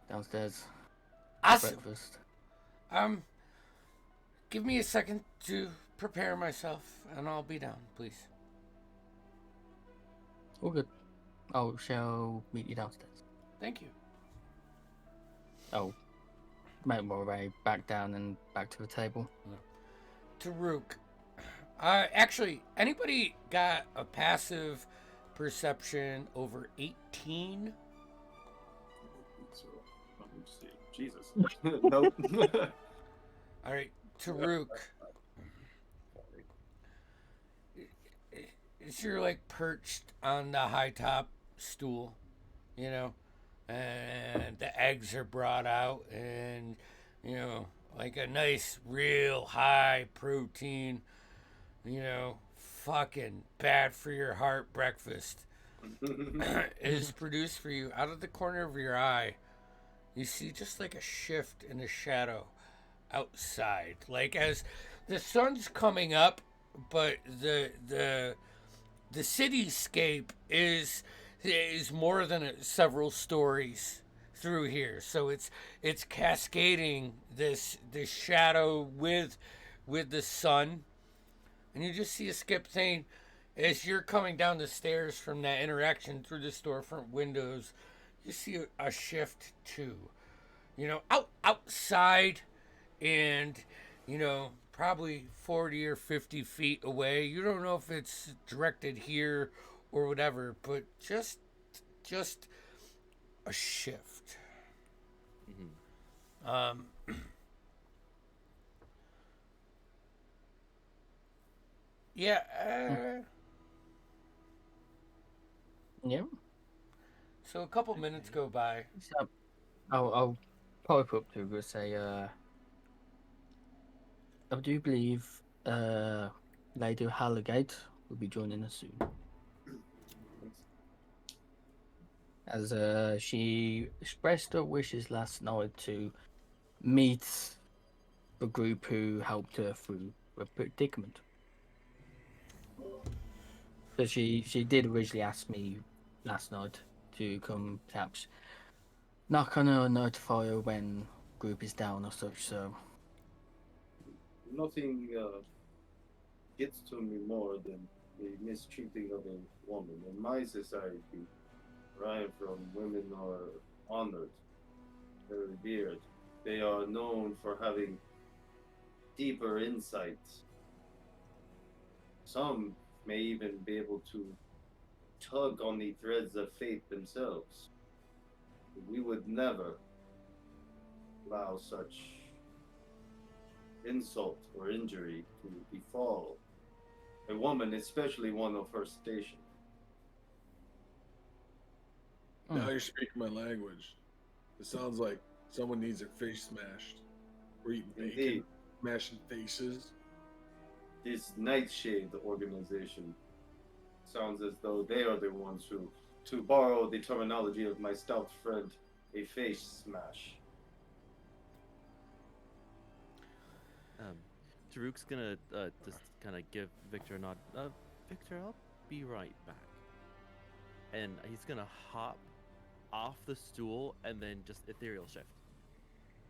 downstairs for Awesome. breakfast. Give me a second to prepare myself, and I'll be down, please. All good. I shall meet you downstairs. Thank you. I'll make my way back down and back to the table. Taruk. Actually, anybody got a passive perception over 18? So, let me see. Jesus. Nope. All right, Taruk. You're like perched on the high top stool, and the eggs are brought out, and like a nice, real high protein, fucking bad for your heart breakfast is produced for you. Out of the corner of your eye, you see just like a shift in the shadow outside, like as the sun's coming up, but the cityscape is more than several stories through here, so it's cascading this shadow with the sun, and you just see a Skip Thane as you're coming down the stairs from that interaction through the storefront windows. You see a shift too, outside, and probably 40 or 50 feet away. You don't know if it's directed here or whatever, but just a shift. Mm-hmm. Um, yeah. Yeah. So a couple minutes go by. So I'll pipe up to her, say, I do believe Lady Halligate will be joining us soon. As she expressed her wishes last night to meet the group who helped her through the predicament. So she did originally ask me last night to come perhaps knock on her and notify her when group is down or such. So Nothing gets to me more than the mistreating of a woman. In my society, where I am from, women are honored, they're revered. They are known for having deeper insights. Some may even be able to tug on the threads of fate themselves. We would never allow such insult or injury to befall a woman, especially one of her station. Now you're speaking my language. It sounds like someone needs their face smashed. We're eating bacon, Indeed. smashing faces. This Nightshade organization sounds as though they are the ones who, to borrow the terminology of my stout friend, a face smash. Taruk's gonna just kind of give Victor a nod. Victor, I'll be right back. And he's gonna hop off the stool and then just ethereal shift.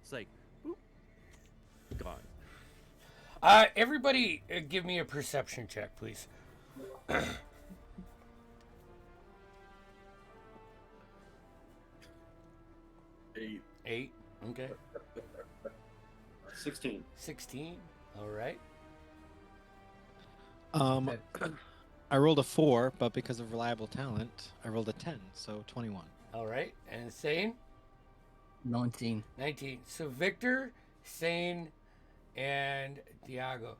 It's like, boop, gone. Everybody, give me a perception check, please. 8. 8. Okay. 16. 16. All right. I rolled a 4, but because of reliable talent, I rolled a 10, so 21. All right. And Sane? 19. 19. So Victor, Sane, and Diago.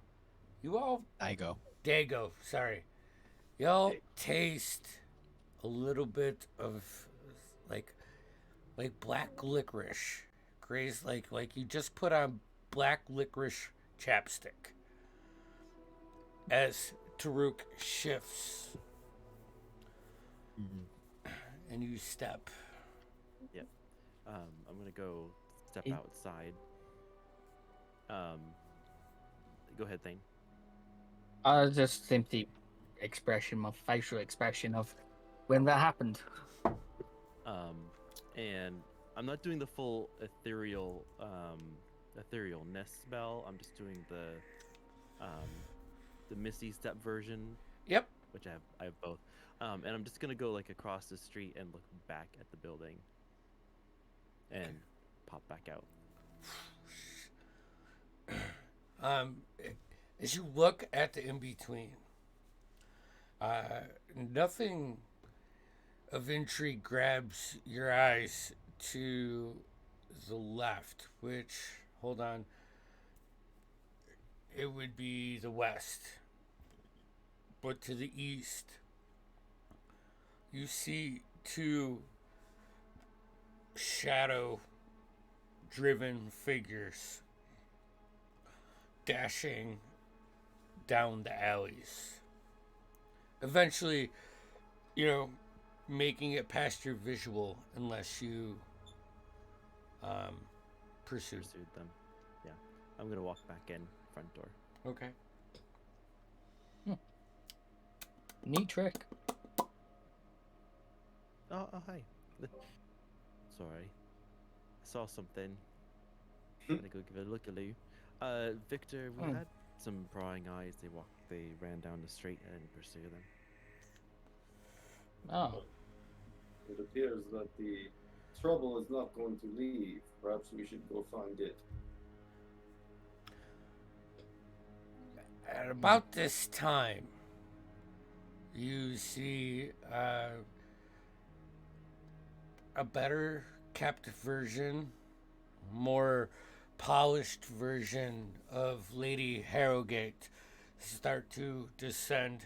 You all. Dago, sorry. Y'all taste a little bit of like black licorice. Grace, like you just put on black licorice chapstick. As Taruk shifts and you step. Yep. I'm gonna go step It- outside. Go ahead, Thane. Just simply my facial expression of when that happened. And I'm not doing the full etherealness spell. I'm just doing the Misty Step version, Yep. which I have both. And I'm just gonna go like across the street and look back at the building, and pop back out. As you look at the in between, nothing of intrigue grabs your eyes to the left, which, hold on, it would be the west. But to the east, you see two shadow driven figures dashing down the alleys. Eventually, making it past your visual unless you pursued them. Yeah, I'm gonna walk back in front door. Okay. Neat trick. Oh, hi. Sorry, I saw something. I'm gonna go give it a look at you. Victor, we had some prying eyes. They ran down the street and pursue them. Oh. It appears that the trouble is not going to leave. Perhaps we should go find it. At about this time, you see a better kept version, more polished version of Lady Harrogate start to descend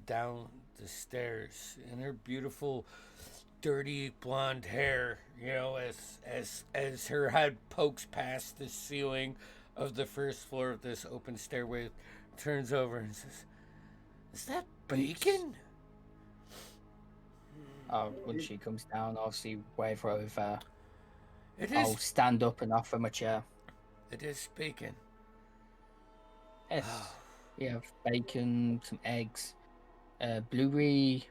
down the stairs in her beautiful dirty blonde hair, as her head pokes past the ceiling of the first floor of this open stairway, turns over and says, "Is that bacon?" When she comes down, obviously wave her over. It I'll is. stand up and offer him a chair. It is bacon. Yes, we have bacon, some eggs, blueberry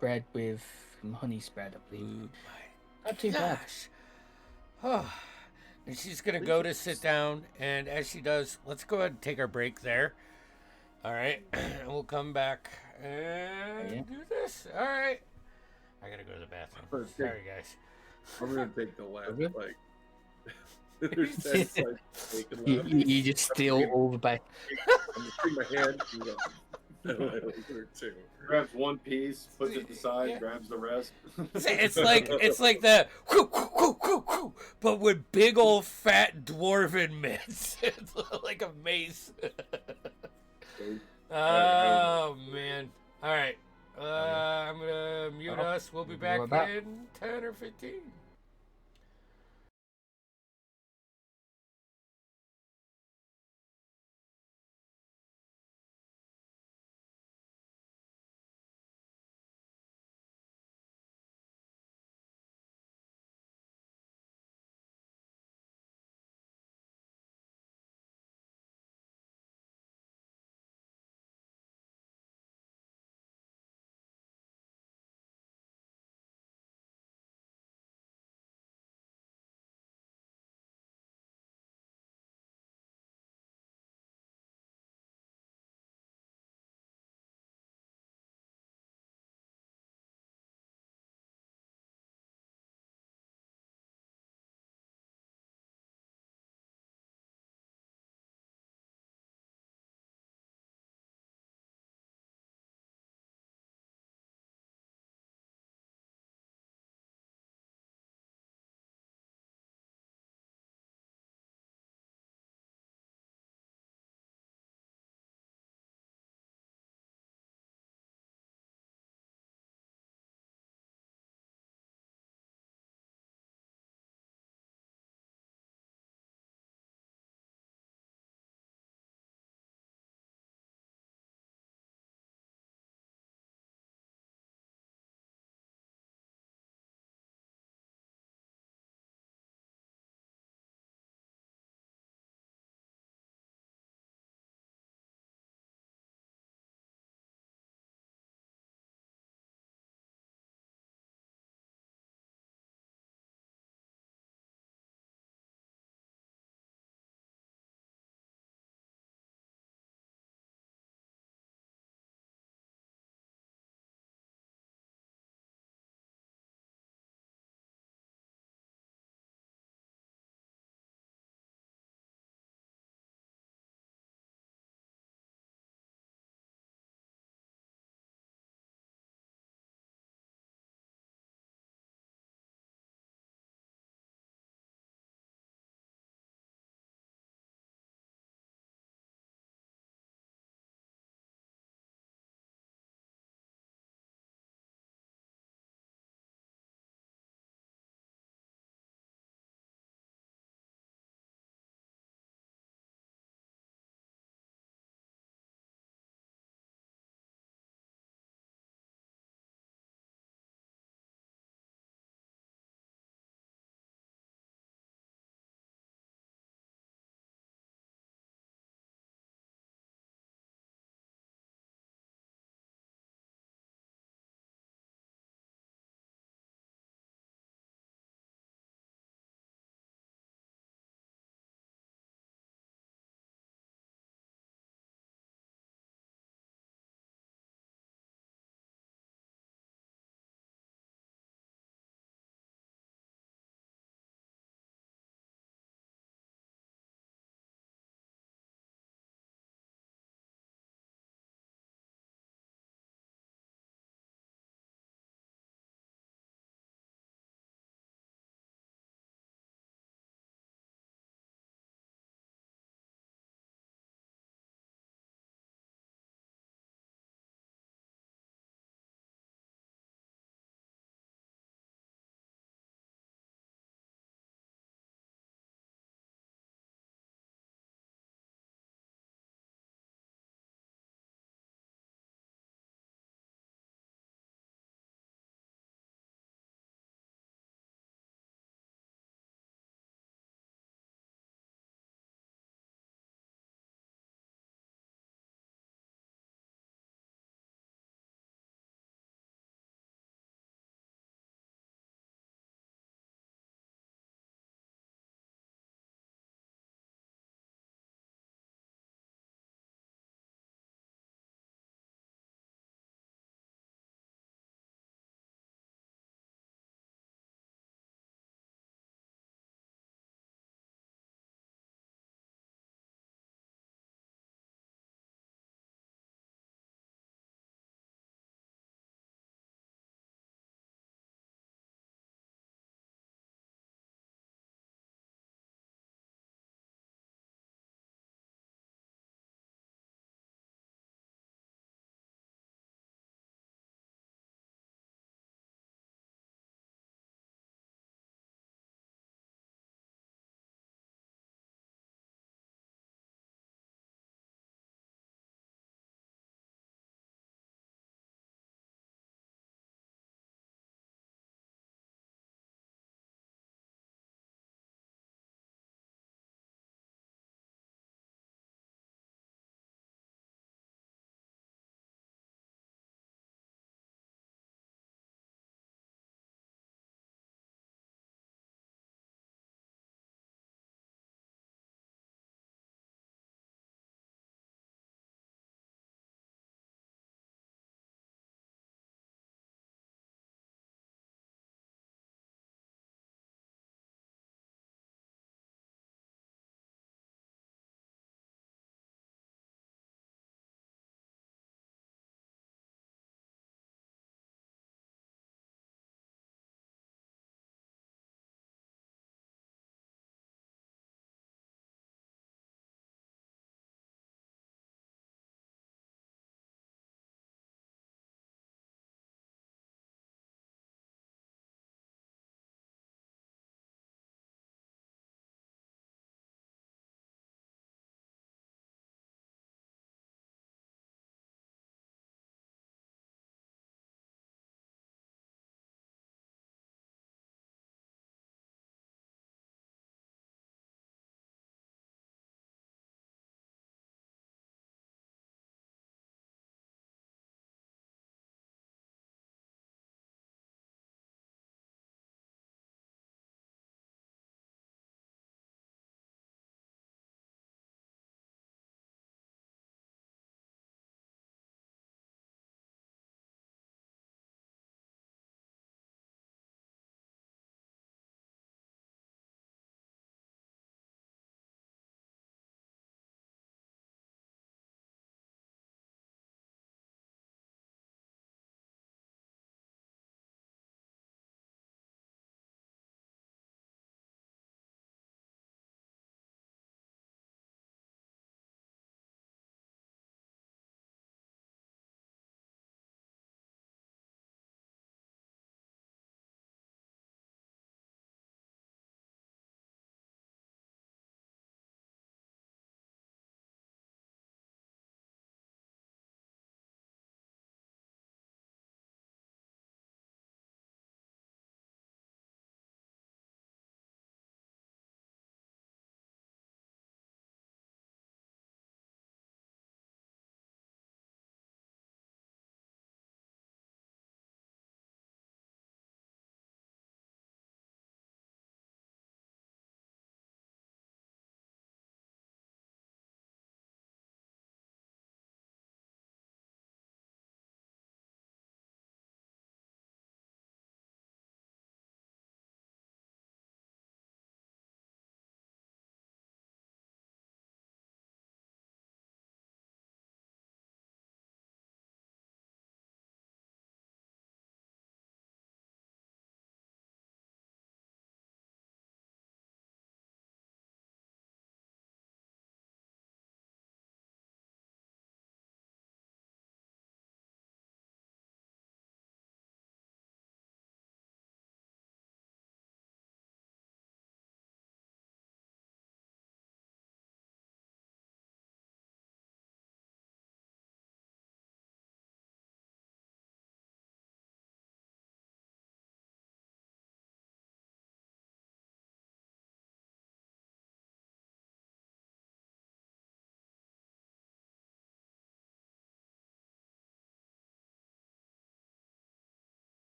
bread with some honey spread, I believe. Ooh, Not too bad. gosh. Oh. And she's gonna go to sit down, and as she does, let's go ahead and take our break there. All right, and we'll come back and do this. All right. I gotta go to the bathroom. Sorry, guys. I'm gonna take the last Okay. like. There's 10 slices of bacon You, left. you just steal all the bacon. I'm just putting my hand or two. Grabs one piece, puts it aside, Yeah. grabs the rest. It's like the whoo, whoo, whoo, whoo, whoo, but with big old fat dwarven mitts. It's like a mace. Oh man! All right, I'm gonna mute us. We'll be back We're back. in 10 or 15.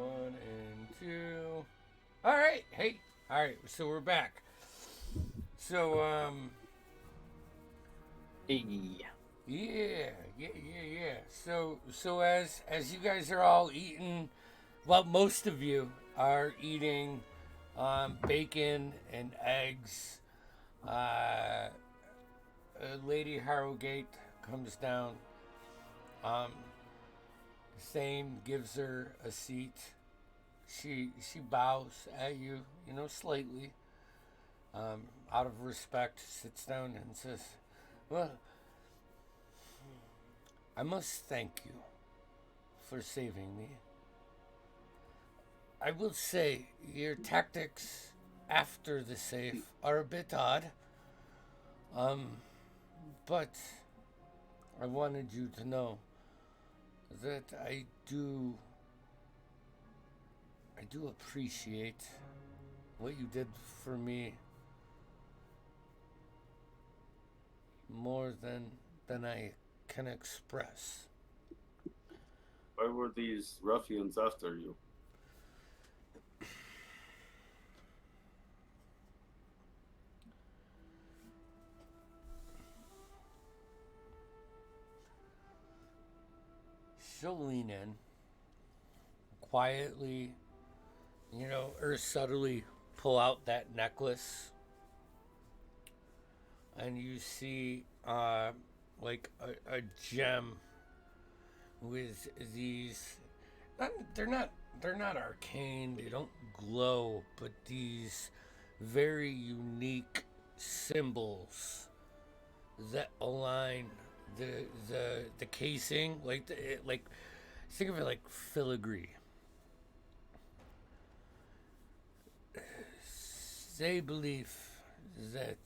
1 and 2. All right. Hey. All right. So we're back. So yeah. So as you guys are all eating, well, most of you are eating bacon and eggs. Lady Harrogate comes down. Same gives her a seat. She bows at you, slightly. Out of respect, sits down and says, "Well, I must thank you for saving me. I will say your tactics after the save are a bit odd. But I wanted you to know that I do appreciate what you did for me more than I can express." Why were these ruffians after you? She'll lean in quietly, or subtly pull out that necklace, and you see like a gem with these. They're not arcane. They don't glow, but these very unique symbols that align the casing, like think of it like filigree. They believe that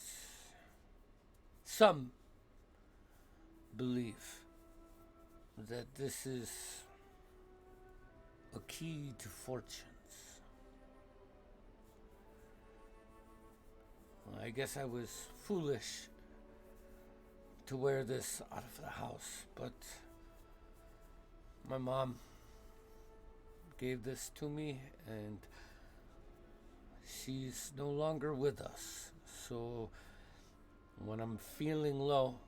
some believe that this is a key to fortunes. Well, I guess I was foolish to wear this out of the house, but my mom gave this to me, and she's no longer with us. So when I'm feeling low,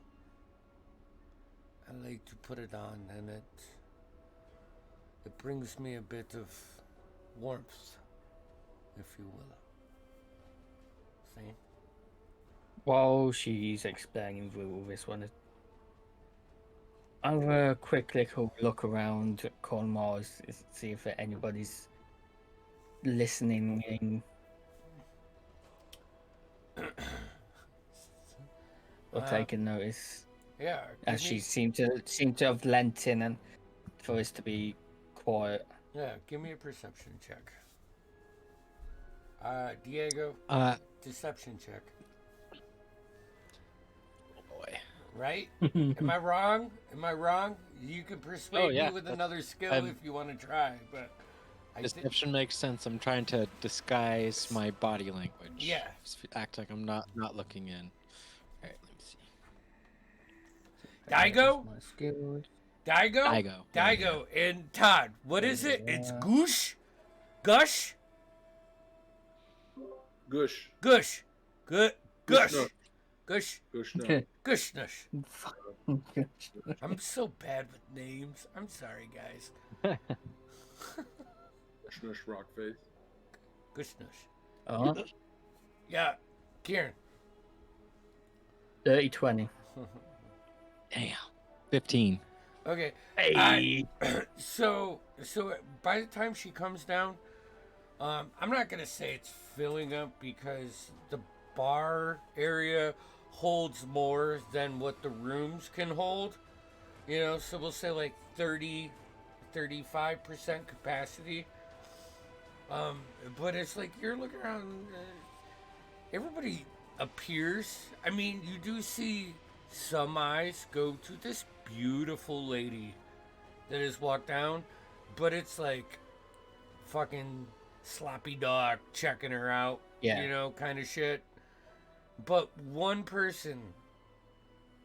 I like to put it on, and it brings me a bit of warmth, if you will. See? While she's explaining all this one, I'll have a quick little look around Cornwall, see if anybody's listening or taking notice. Yeah. As she seemed to have lent in and for us to be quiet. Yeah, give me a perception check. Diego, deception check. Oh boy. Right? Am I wrong? You can persuade me with another skill if you want to try, but Deception makes sense. I'm trying to disguise my body language. Yeah. Act like I'm not looking in. All right, let me see. Daigo? My skills. Daigo? Daigo. And Todd, what is it? It's goosh? Gush? Gush. Gush. Gush. Gush. Gush. Gush. No. Gushnush. I'm so bad with names. I'm sorry, guys. Gushnush rock face. Gushnush. Yeah. Kieran. 30-20. Damn. 15. Okay. Hey. So by the time she comes down, I'm not gonna say it's filling up because the bar area holds more than what the rooms can hold. So we'll say like 30, 35% capacity. But it's like you're looking around. Everybody appears. I mean, you do see some eyes go to this beautiful lady that has walked down, but it's like fucking sloppy dog checking her out, kind of shit. But one person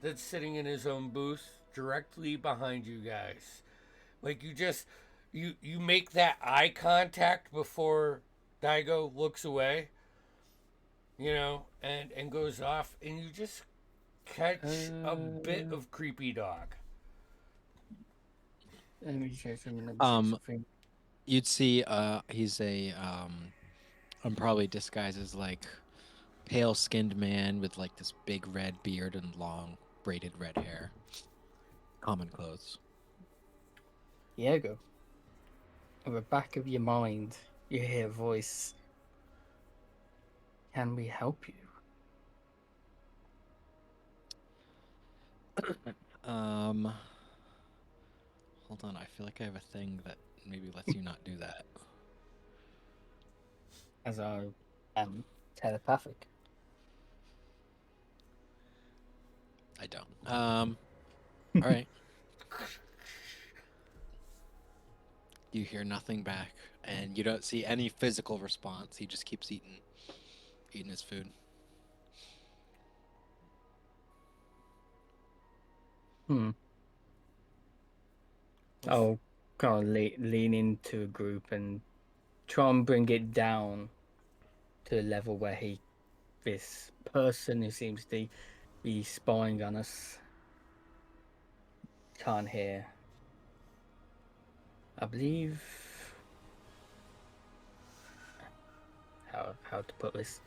that's sitting in his own booth directly behind you guys, like you make that eye contact before Daigo looks away, and goes off, and you just catch a bit of creepy dog. Let me check something. Um, You'd see he's a probably disguised as like pale skinned man with like this big red beard and long braided red hair. Common clothes. Diego, at the back of your mind, you hear a voice. Can we help you? Hold on, I feel like I have a thing that maybe lets you not do that. As I am telepathic. I don't. All right. You hear nothing back, and you don't see any physical response. He just keeps eating his food. I'll kind of lean into a group and try and bring it down to a level where this person who seems to be spying on us, can't hear. I believe how to put this.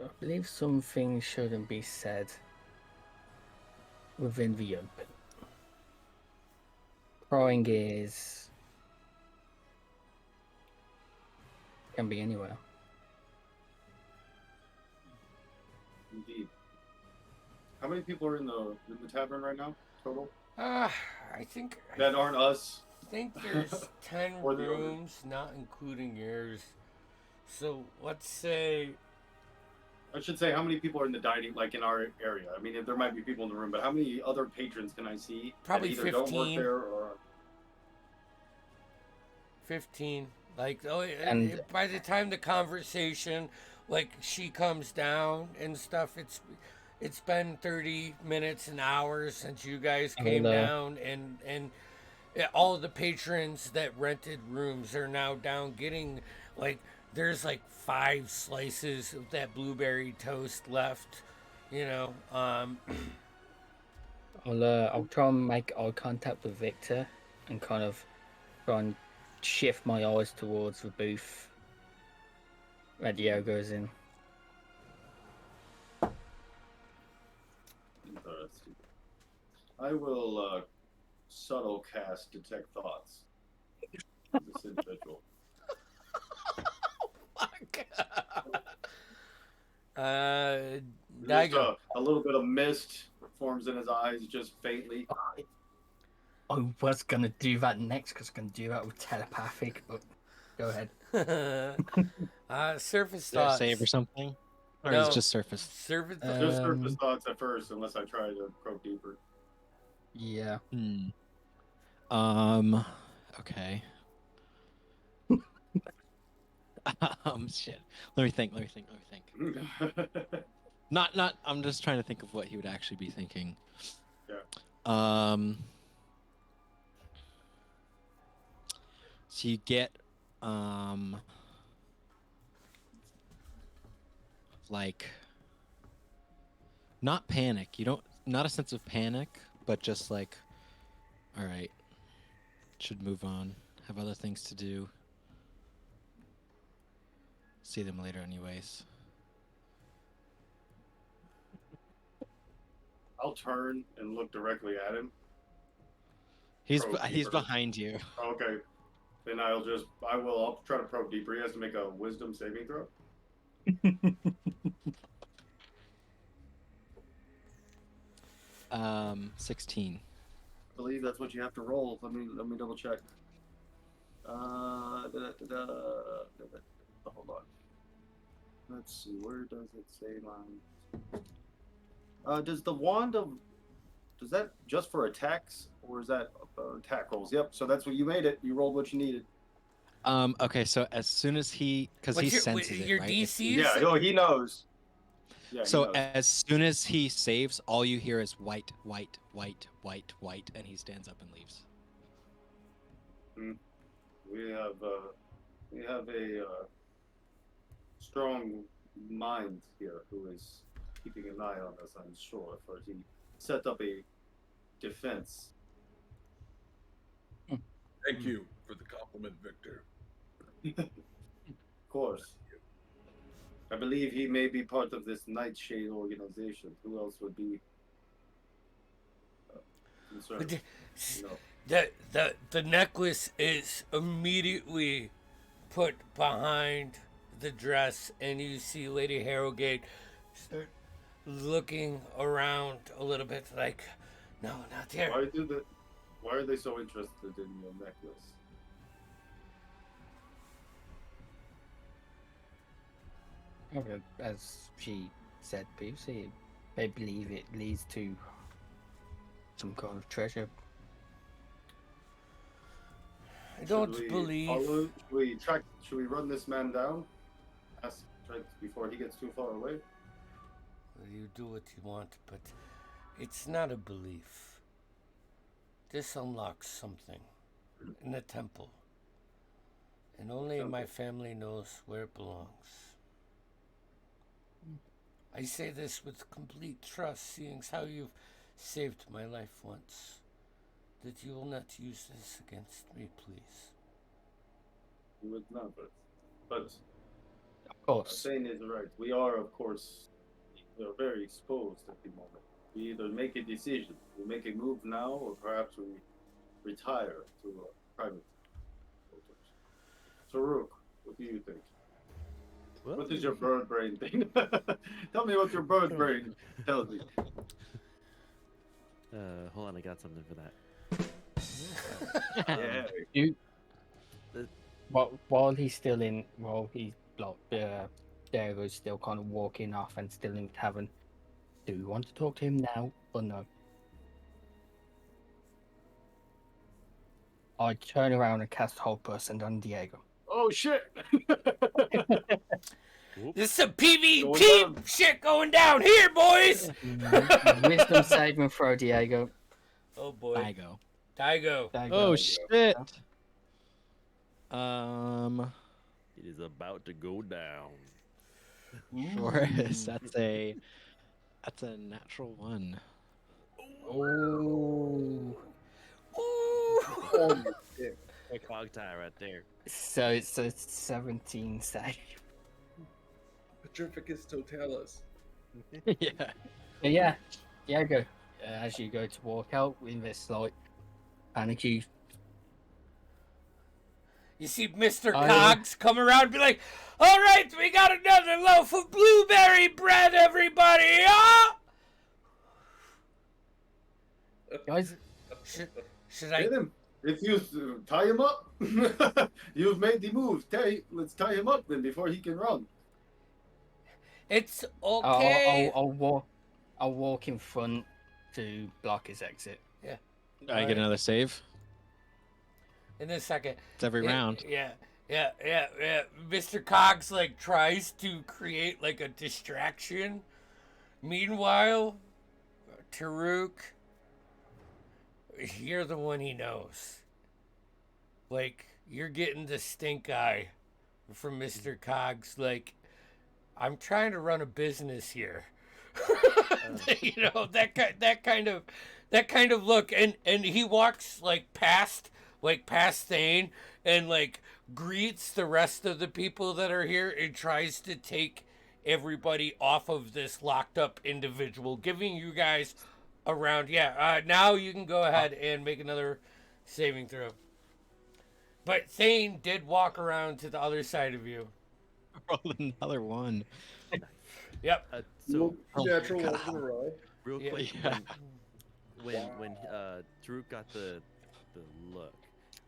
I believe some things shouldn't be said within the open. Prying ears can be anywhere. Indeed. How many people are in the tavern right now total? I think That aren't us. I think there's 10 Or the others. rooms, not including yours. So let's say I should say, how many people are in the dining, like in our area? I mean, if there might be people in the room, but how many other patrons can I see? Probably that either don't work 15. there or 15. Like, oh, And- by the time the conversation, like, she comes down and stuff, it's been 30 minutes, an hour since you guys came down, and all the patrons that rented rooms are now down getting, like, there's like 5 slices of that blueberry toast left, I'll try and make eye contact with Victor and kind of try and shift my eyes towards the booth where Diego's in. interesting. I will subtle cast detect thoughts. This individual. Fuck. Just, Daigo. a little bit of mist forms in his eyes, just faintly. I was gonna do that next because I'm gonna do that with telepathic, but go ahead. Surface Is there a thoughts. save or something? Or No. is it just surface? Surface. Just surface thoughts at first, unless I try to probe deeper. Yeah. Okay. Shit. Let me think. Not. I'm just trying to think of what he would actually be thinking. Yeah. So you get, like, not panic. You don't. Not a sense of panic, but just like, all right, should move on. Have other things to do. See them later, anyways. I'll turn and look directly at him. He's Probe he's deeper. behind you. Okay. Then I'll try to probe deeper. He has to make a wisdom saving throw. 16. I believe that's what you have to roll. Let me double check. Hold on. Let's see. Where does it say mine? Does the does that just for attacks, or is that attack rolls? Yep. So that's what you made it. You rolled what you needed. Okay, so as soon as because he senses it, your right? DC? Yeah. Oh, he knows. Yeah. he So knows. as soon as he saves, all you hear is white, white, white, white, white, and he stands up and leaves. We have a strong mind here who is keeping an eye on us. I'm sure, for he set up a defense. Thank you for the compliment, Victor. Of course. I believe he may be part of this Nightshade organization. Who else would be concerned? No. The necklace is immediately put behind the dress, and you see Lady Harrogate start looking around a little bit, like, no, not there. Why are they so interested in your necklace? Okay, as she said previously, they believe it leads to some kind of treasure. I don't Should we believe. follow? Should we run this man down? Try before he gets too far away. Well, you do what you want, but it's not a belief. This unlocks something in the temple, and only my family knows where it belongs. I say this with complete trust, seeing how you've saved my life once. That you will not use this against me, please. You would never. But Of course. Shane is right. We are, of course, very exposed at the moment. We either make a decision, we make a move now, or perhaps we retire to private quarters. Taruk, what do you think? Well, What is your bird brain thing? Tell me what your bird brain tells me. Hold on, I got something for that. Yeah. While he's still in, while he's like, Diego's still kind of walking off and still in the tavern. Do you want to talk to him now or no? I turn around and cast Hold Person on Diego. Oh shit! There's some PvP shit going down here, boys! Wisdom saving throw, Diego. Oh boy. Daigo. Daigo. Oh shit. It is about to go down. Sure is. That's a natural one. Oh. Ooh. Hog tie right there. So it's a 17 save. Petrificus totalis. Yeah. But yeah, Diego, as you go to walk out with this like panicky. You see Mr. Cogs come around and be like, all right, we got another loaf of blueberry bread, everybody. Ah! Guys, Should I? Hit him. If you tie him up, you've made the move. Let's tie him up then before he can run. It's okay. I'll walk in front to block his exit. Yeah. I get another save. In a second. It's every round. Yeah. Mr. Cogs like tries to create like a distraction. Meanwhile, Taruk, you're the one he knows. Like, you're getting the stink eye from Mr. Cogs. Like, I'm trying to run a business here. You know, that kind of look, and he walks like past Thane and like greets the rest of the people that are here and tries to take everybody off of this locked up individual, giving you guys a round. Now you can go ahead and make another saving throw. But Thane did walk around to the other side of you. Roll another one. Yep. So Natural ones in a row. real Yeah. quick, Yeah. when Taruk got the look,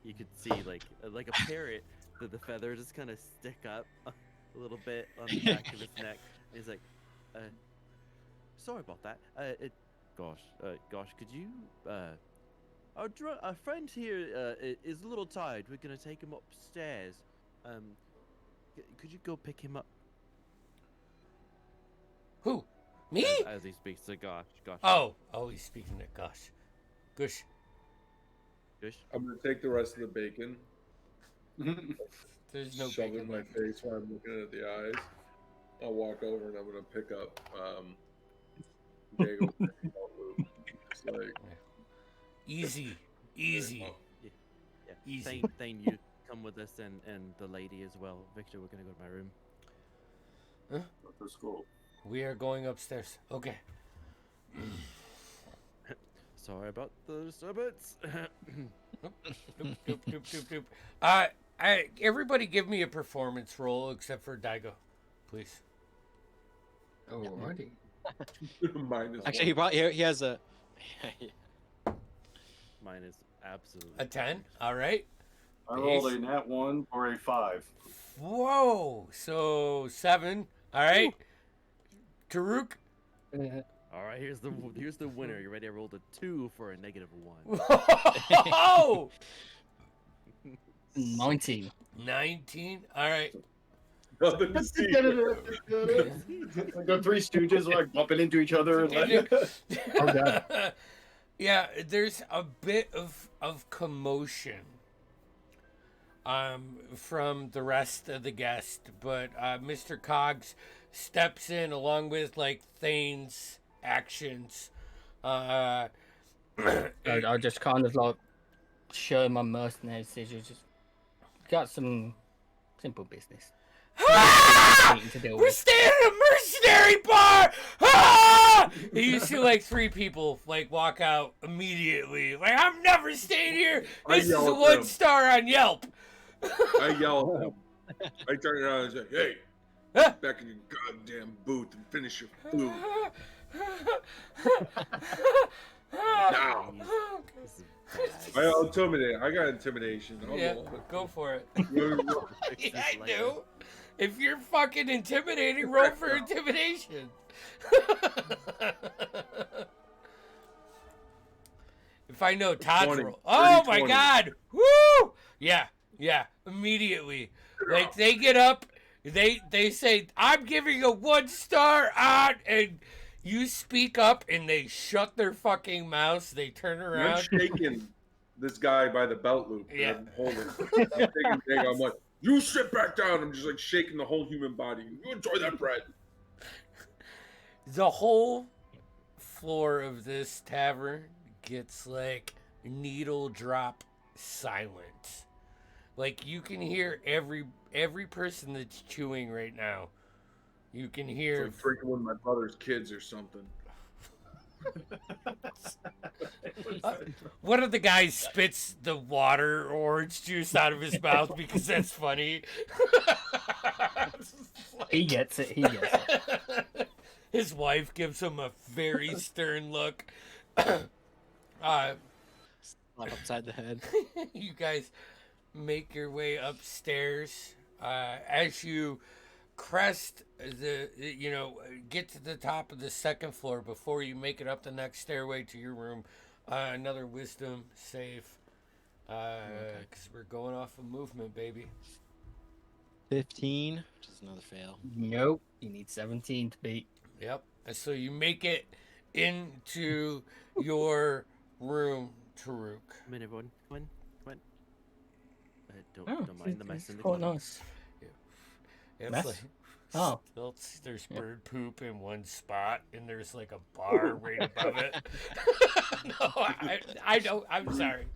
you could see like a parrot, the feather just kind of stick up a little bit on the back of his neck. And he's like, sorry about that. Gosh, could you our friend here is a little tired. We're gonna take him upstairs. Could you go pick him up? Who? Me? As he speaks to Gosh. Oh, he's speaking to Gosh. Gush. I'm gonna take the rest of the bacon, There's no shove it bacon in my left. face while I'm looking at the eyes. I'll walk over and I'm gonna pick up Dago's belt loop. Just like Easy. Yeah. Easy. Thane, you come with us and the lady as well. Victor, we're gonna go to my room. For school. We are going upstairs. Okay. Sorry about the disturbance. Doop. Everybody give me a performance roll except for Daigo, please. Alrighty. minus Actually, one. he has a. Mine is absolutely A 10. All right. I rolled a nat 1 or a 5. Whoa. So 7. All right. Taruk. All right, here's the winner. You ready? I rolled a 2 for a -1. Whoa. 19. 19. All right. Nothing to see. Like the Three Stooges are like bumping into each other. And like, Yeah, there's a bit of commotion from the rest of the guests, but Mr. Cogs steps in along with like Thane's actions. I just kind of like show my mercenary scissors. Just got some simple business. To deal We're with. staying at a mercenary bar! Ah! You see like 3 people like walk out immediately. Like, I'm never staying here. I This is yell a at 1 them. star on Yelp. I yell at him. I turn around and say, "Hey, Huh? back in your goddamn booth and finish your food." Now. This is I intimidate. I got intimidation. I'll Yeah, roll it. go for it. Roll. Yeah, I do. If you're fucking intimidating, roll for intimidation. If I know Todd's 20, roll. Oh my 20. god! Woo! Yeah, immediately. Like they get up, they say, I'm giving a 1 star on, and you speak up and they shut their fucking mouths, they turn I'm around. shaking this guy by the belt loop. Yeah. I'm holding. I'm taking Dago. I'm like, "You sit back down." I'm just like shaking the whole human body. You enjoy that bread. The whole floor of this tavern gets like needle drop silent. Like you can hear every person that's chewing right now. You can It's hear like drinking with my brother's kids or something. one of the guys spits the water or orange juice out of his mouth because that's funny. He gets it. His wife gives him a very stern look. Slap upside the head. You guys make your way upstairs. As you crest get to the top of the 2nd floor before you make it up the next stairway to your room. Another wisdom save. Because we're going off of movement, baby. 15, which is another fail. Nope. You need 17 to beat. Yep. And so you make it into your room, Taruk. Come in, everyone. Come in. Don't mind the mess in the quite corner. nice. It's Mess? like Oh. there's bird poop in one spot, and there's like a bar right above it. No, I don't. I'm sorry.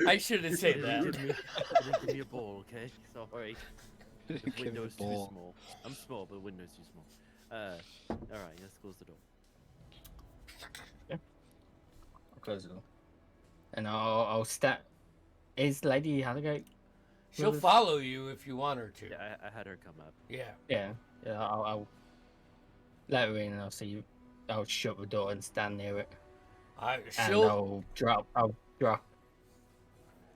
I shouldn't say that. Give me a bowl, okay? Sorry. The Give me a window's too bowl. small. I'm small, but the window's too small. Alright, let's close the door. I'll close the door. And I'll step. Is Lady Halligate? She'll follow you if you want her to. Yeah, I had her come up. Yeah. Yeah. I'll let her in and I'll see you. I'll shut the door and stand near it. And She'll I'll drop.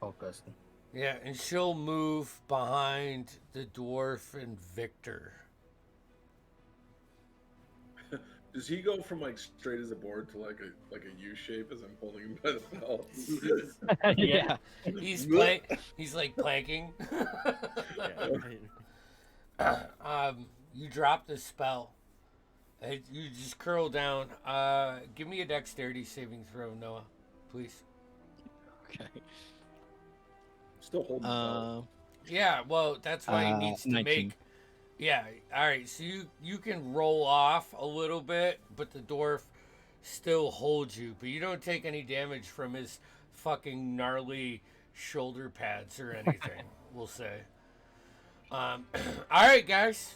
Old person. yeah, and she'll move behind the dwarf and Victor. Does he go from like straight as a board to like a U shape as I'm holding him by the belt? Yeah. He's like planking. Yeah, You drop the spell, You just curl down. Give me a dexterity saving throw, Noah, please. Okay. Still holding the belt. Yeah, well, that's why he needs to 19. make. Yeah, all right. So you can roll off a little bit, but the dwarf still holds you. But you don't take any damage from his fucking gnarly shoulder pads or anything. We'll say. All right, guys.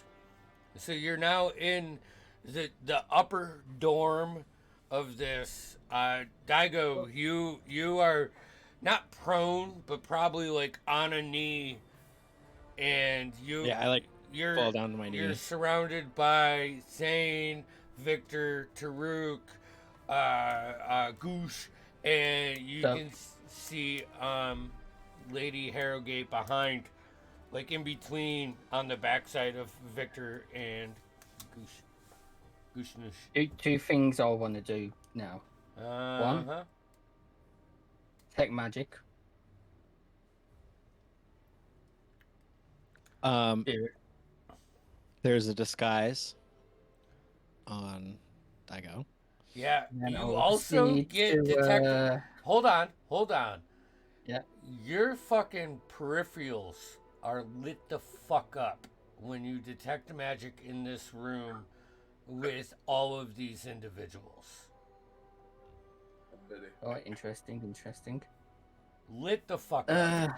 So you're now in the upper dorm of this. Daigo, you are not prone, but probably like on a knee, and Yeah, I like you're fall down to my you're knee. surrounded by Zane, Victor, Taruk, Goosh, and you So- can see Lady Harrogate behind, like in between on the backside of Victor and Goosh. Two things I want to do now. Uh-huh. Tech magic. Spirit. There's a disguise on Daigo. Yeah, And you I'll also proceed get to, detected. Hold on. Yeah. Your fucking peripherals are lit the fuck up when you detect magic in this room with all of these individuals. Oh, interesting. Lit the fuck up.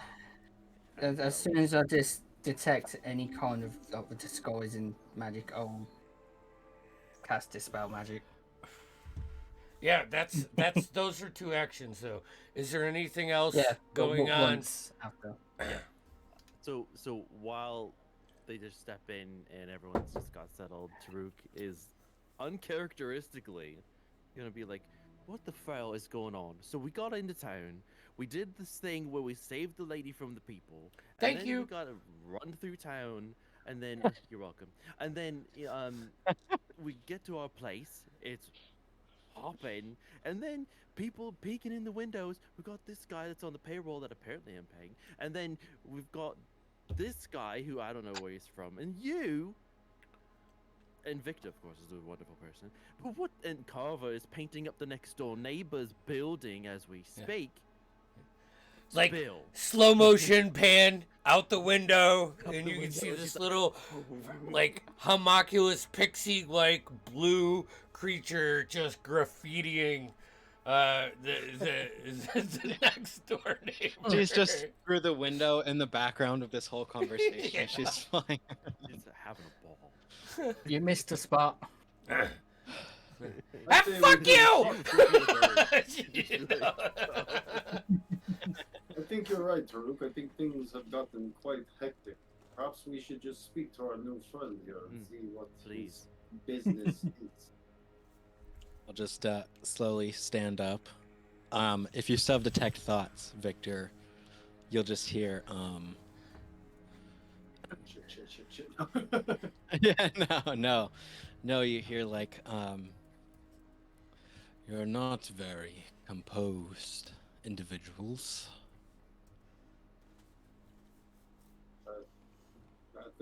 As soon as I just detect any kind of disguising magic, I'll cast Dispel Magic. Yeah, that's those are two actions though. Is there anything else Yeah, going on? once after. So while they just step in and everyone's just got settled, Taruk is uncharacteristically gonna be like, "What the hell is going on?" So we got into town. We did this thing where we saved the lady from the people. Thank and then you. We gotta run through town, and then you're welcome. And then we get to our place. It's hopping, and then people peeking in the windows. We've got this guy that's on the payroll that apparently I'm paying, and then we've got this guy who I don't know where he's from, and you. And Victor, of course, is a wonderful person. But what? And Carver is painting up the next door neighbor's building as we speak. Like Spill. slow motion pan out the window, and you can see this little, like homunculus pixie like blue creature just graffitiing the next door neighbor. She's just through the window in the background of this whole conversation. Yeah. She's fine. He's having a ball. You missed a spot. Fuck you! I think you're right, Taruk. I think things have gotten quite hectic. Perhaps we should just speak to our new friend here and see what Please. his business is. I'll just slowly stand up. If you still have detect thoughts, Victor, you'll just hear Shit. yeah, no, you hear like you're not very composed individuals.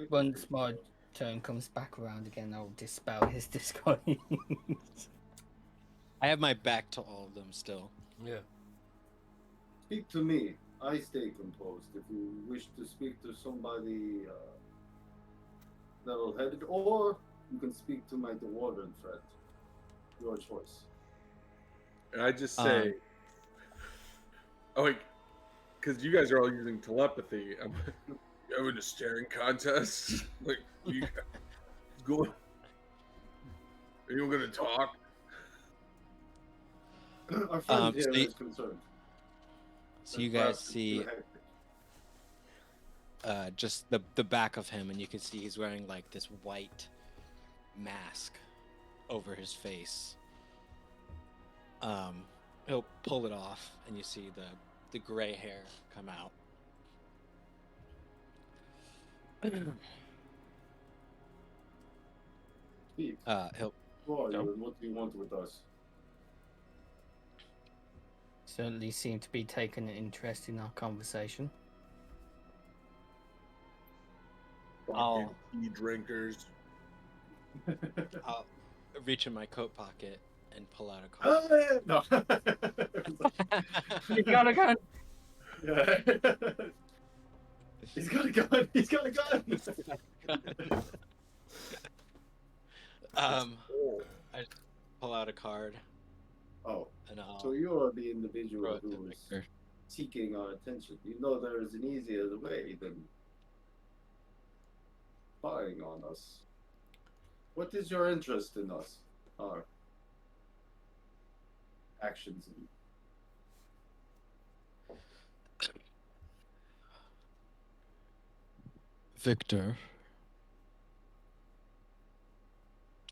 Once my turn comes back around again, I'll dispel his disguise. I have my back to all of them still. Yeah. Speak to me. I stay composed. If you wish to speak to somebody level-headed, or you can speak to my dwarven friend. Your choice. And I just say, because you guys are all using telepathy. I'm having a staring contest. Like, you guys go. Are you gonna talk? Our friend So here you- is concerned. So you guys see just the back of him, and you can see he's wearing like this white mask over his face. He'll pull it off, and you see the gray hair come out. Speak. He'll Who are you and what do you want with us? Certainly seem to be taking an interest in our conversation. I'll- Tea drinkers. reach in my coat pocket and pull out a card. No. You gotta go. He's got a gun. He's got a gun. I pull out a card Oh, and so I'll you are the throw individual it to who is Victor. seeking our attention. You know there is an easier way than spying on us. What is your interest in us? Our actions. Victor,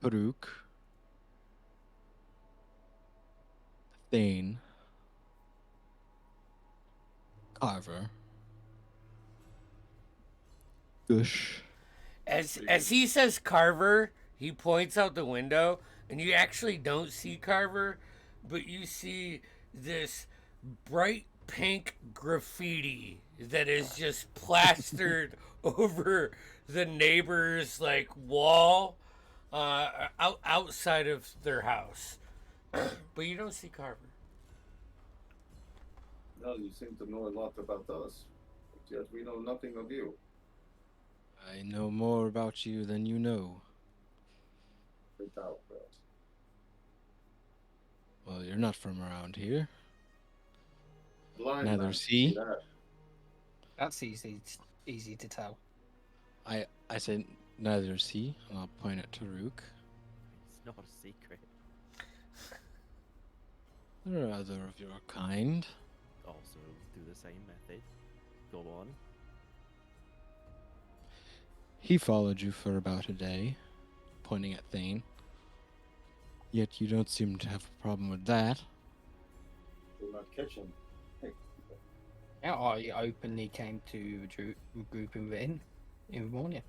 Farouk, Thane, Carver, Gush. As he says Carver, he points out the window, and you actually don't see Carver, but you see this bright pink graffiti that is just plastered over the neighbor's like wall outside of their house. But you don't see Carver. Well, you seem to know a lot about us, but yet we know nothing of you. I know more about you than you know. I doubt that. Well, you're not from around here. Blind Neither man is can see he. that. That's easy to tell. I said neither is he, and I'll point at Taruk. It's not a secret. There are other of your kind. Also, do the same method. Go on. He followed you for about a day, pointing at Thane. Yet you don't seem to have a problem with that. We're not catching. Hey, Yeah, I openly came to group him in the morning.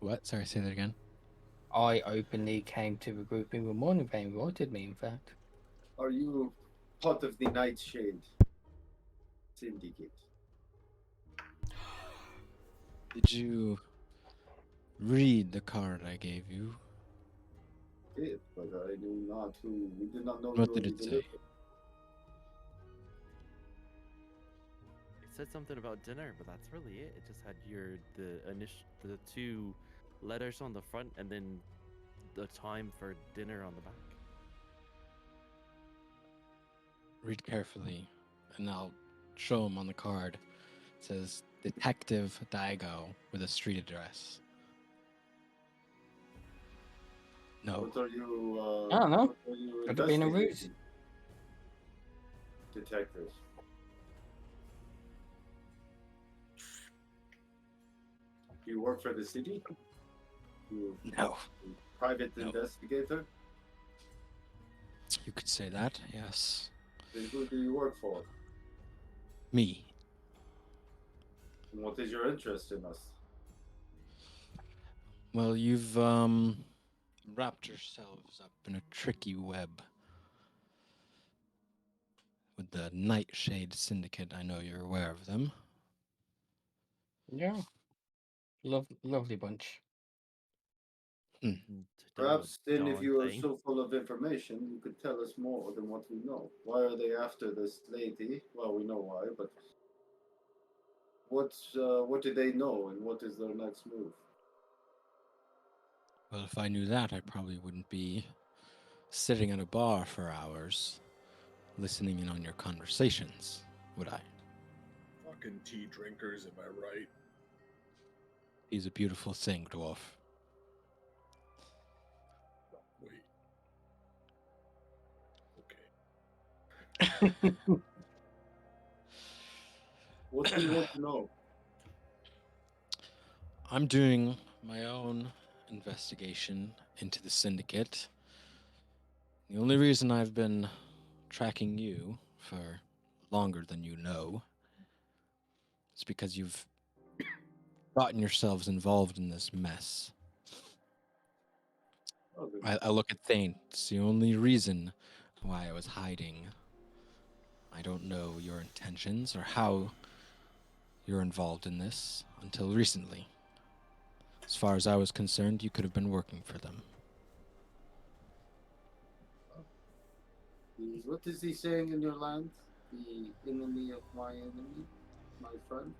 What? Sorry, say that again. I openly came to the group in the morning. They invited me, in fact. are you part of the Nightshade Syndicate? Did you read the card I gave you? Did, but I knew not who. We did not know What you did were it the say? deliverer. It said something about dinner, but that's really it. It just had the two letters on the front, and then the time for dinner on the back. Read carefully, and I'll show him on the card. It says Detective Daigo with a street address. No, What are you? I don't know. What are you Could have been a ruse. investigating? Detectives. Do you work for the city? You no. private No. investigator? You could say that, yes. Then who do you work for? Me. And what is your interest in us? Well, you've wrapped yourselves up in a tricky web with the Nightshade Syndicate. I know you're aware of them. Yeah. Lovely bunch. Don't Perhaps then, if dawn you are thing. so full of information, you could tell us more than what we know. Why are they after this lady? Well, we know why, but what do they know, and what is their next move? Well, if I knew that, I probably wouldn't be sitting at a bar for hours, listening in on your conversations, would I? Fucking tea drinkers, am I right? He's a beautiful thing, dwarf. Wait. Okay. What do you want to know? I'm doing my own investigation into the syndicate. The only reason I've been tracking you for longer than you know is because you've gotten yourselves involved in this mess. Oh, then I look at Thane. It's the only reason why I was hiding. I don't know your intentions or how you're involved in this until recently. As far as I was concerned, you could have been working for them. What is he saying in your land? The enemy of my enemy, my friend?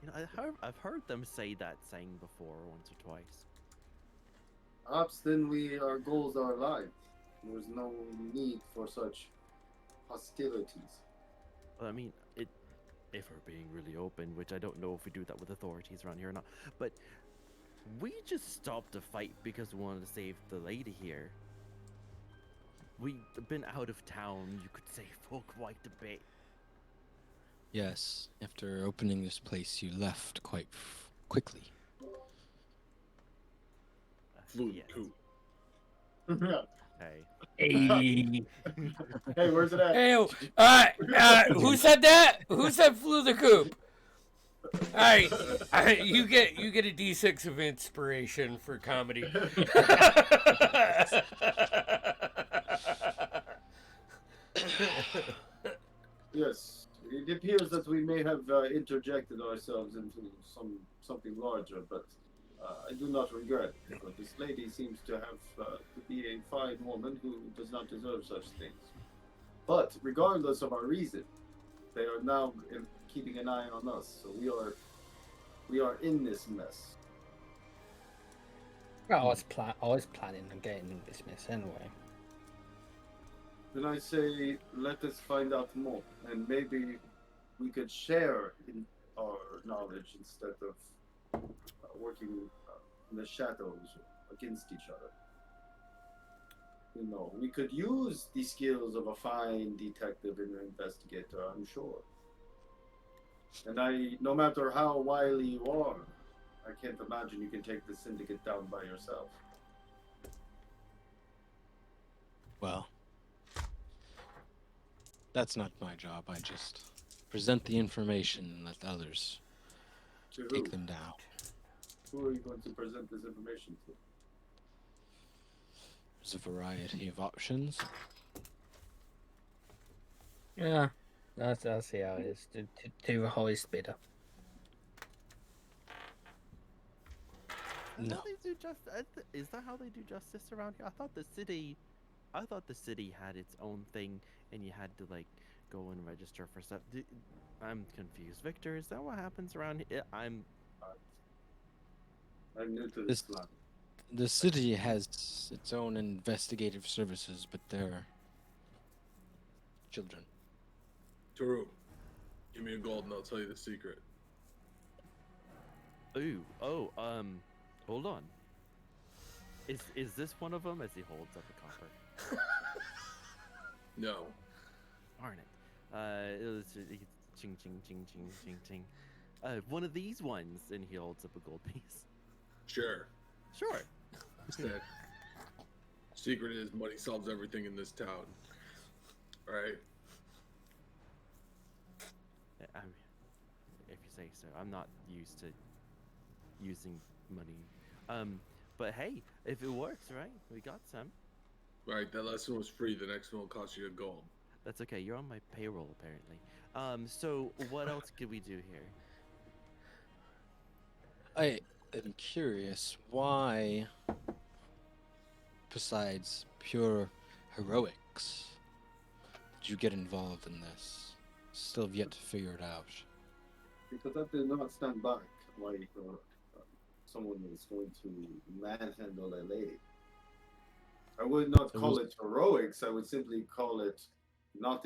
You know, I've heard them say that saying before once or twice. Perhaps then our goals are aligned. There's no need for such hostilities. Well, I mean, if we're being really open, which I don't know if we do that with authorities around here or not, but we just stopped a fight because we wanted to save the lady here. We've been out of town, you could say, for quite a bit. Yes, after opening this place, you left quite quickly. Flew Yes. the coop. Hey. Hey. Hey, where's it at? Hey, who said that? Who said flew the coop? All right, you get a D6 of inspiration for comedy. Yes, it appears that we may have interjected ourselves into something larger, but I do not regret it. But this lady seems to have to be a fine woman who does not deserve such things. But regardless of our reason, they are now keeping an eye on us, so we are in this mess. Well, I was planning on getting dismissed anyway. Then I say, let us find out more, and maybe we could share in our knowledge instead of working in the shadows against each other. You know, we could use the skills of a fine detective and investigator, I'm sure. And no matter how wily you are, I can't imagine you can take the syndicate down by yourself. Well, that's not my job. I just present the information and let others To who? take them down. Who are you going to present this information to? There's a variety of options. Yeah, that's see how it is. To the highest bidder. No. How they do is that how they do justice around here? I thought the city had its own thing, and you had to like go and register for stuff. I'm confused. Victor, is that what happens around here? I'm new to this land. The city has its own investigative services, but they're children. Taru, give me a gold and I'll tell you the secret. Hold on. Is this one of them? As he holds up a copper. No. Darn it. It was ching ching ching ching ching ching. One of these ones, and he holds up a gold piece. Sure. Sure. Instead, secret is money solves everything in this town. All right. I mean, if you say so. I'm not used to using money. But hey, if it works, right? We got some. Right. That last one was free. The next one will cost you a gold. That's okay. You're on my payroll, apparently. So what else could we do here? I am curious why, besides pure heroics, did you get involved in this? Still have yet to figure it out. Because I did not stand back like someone is going to manhandle a lady. I would not call it heroics. I would simply call it not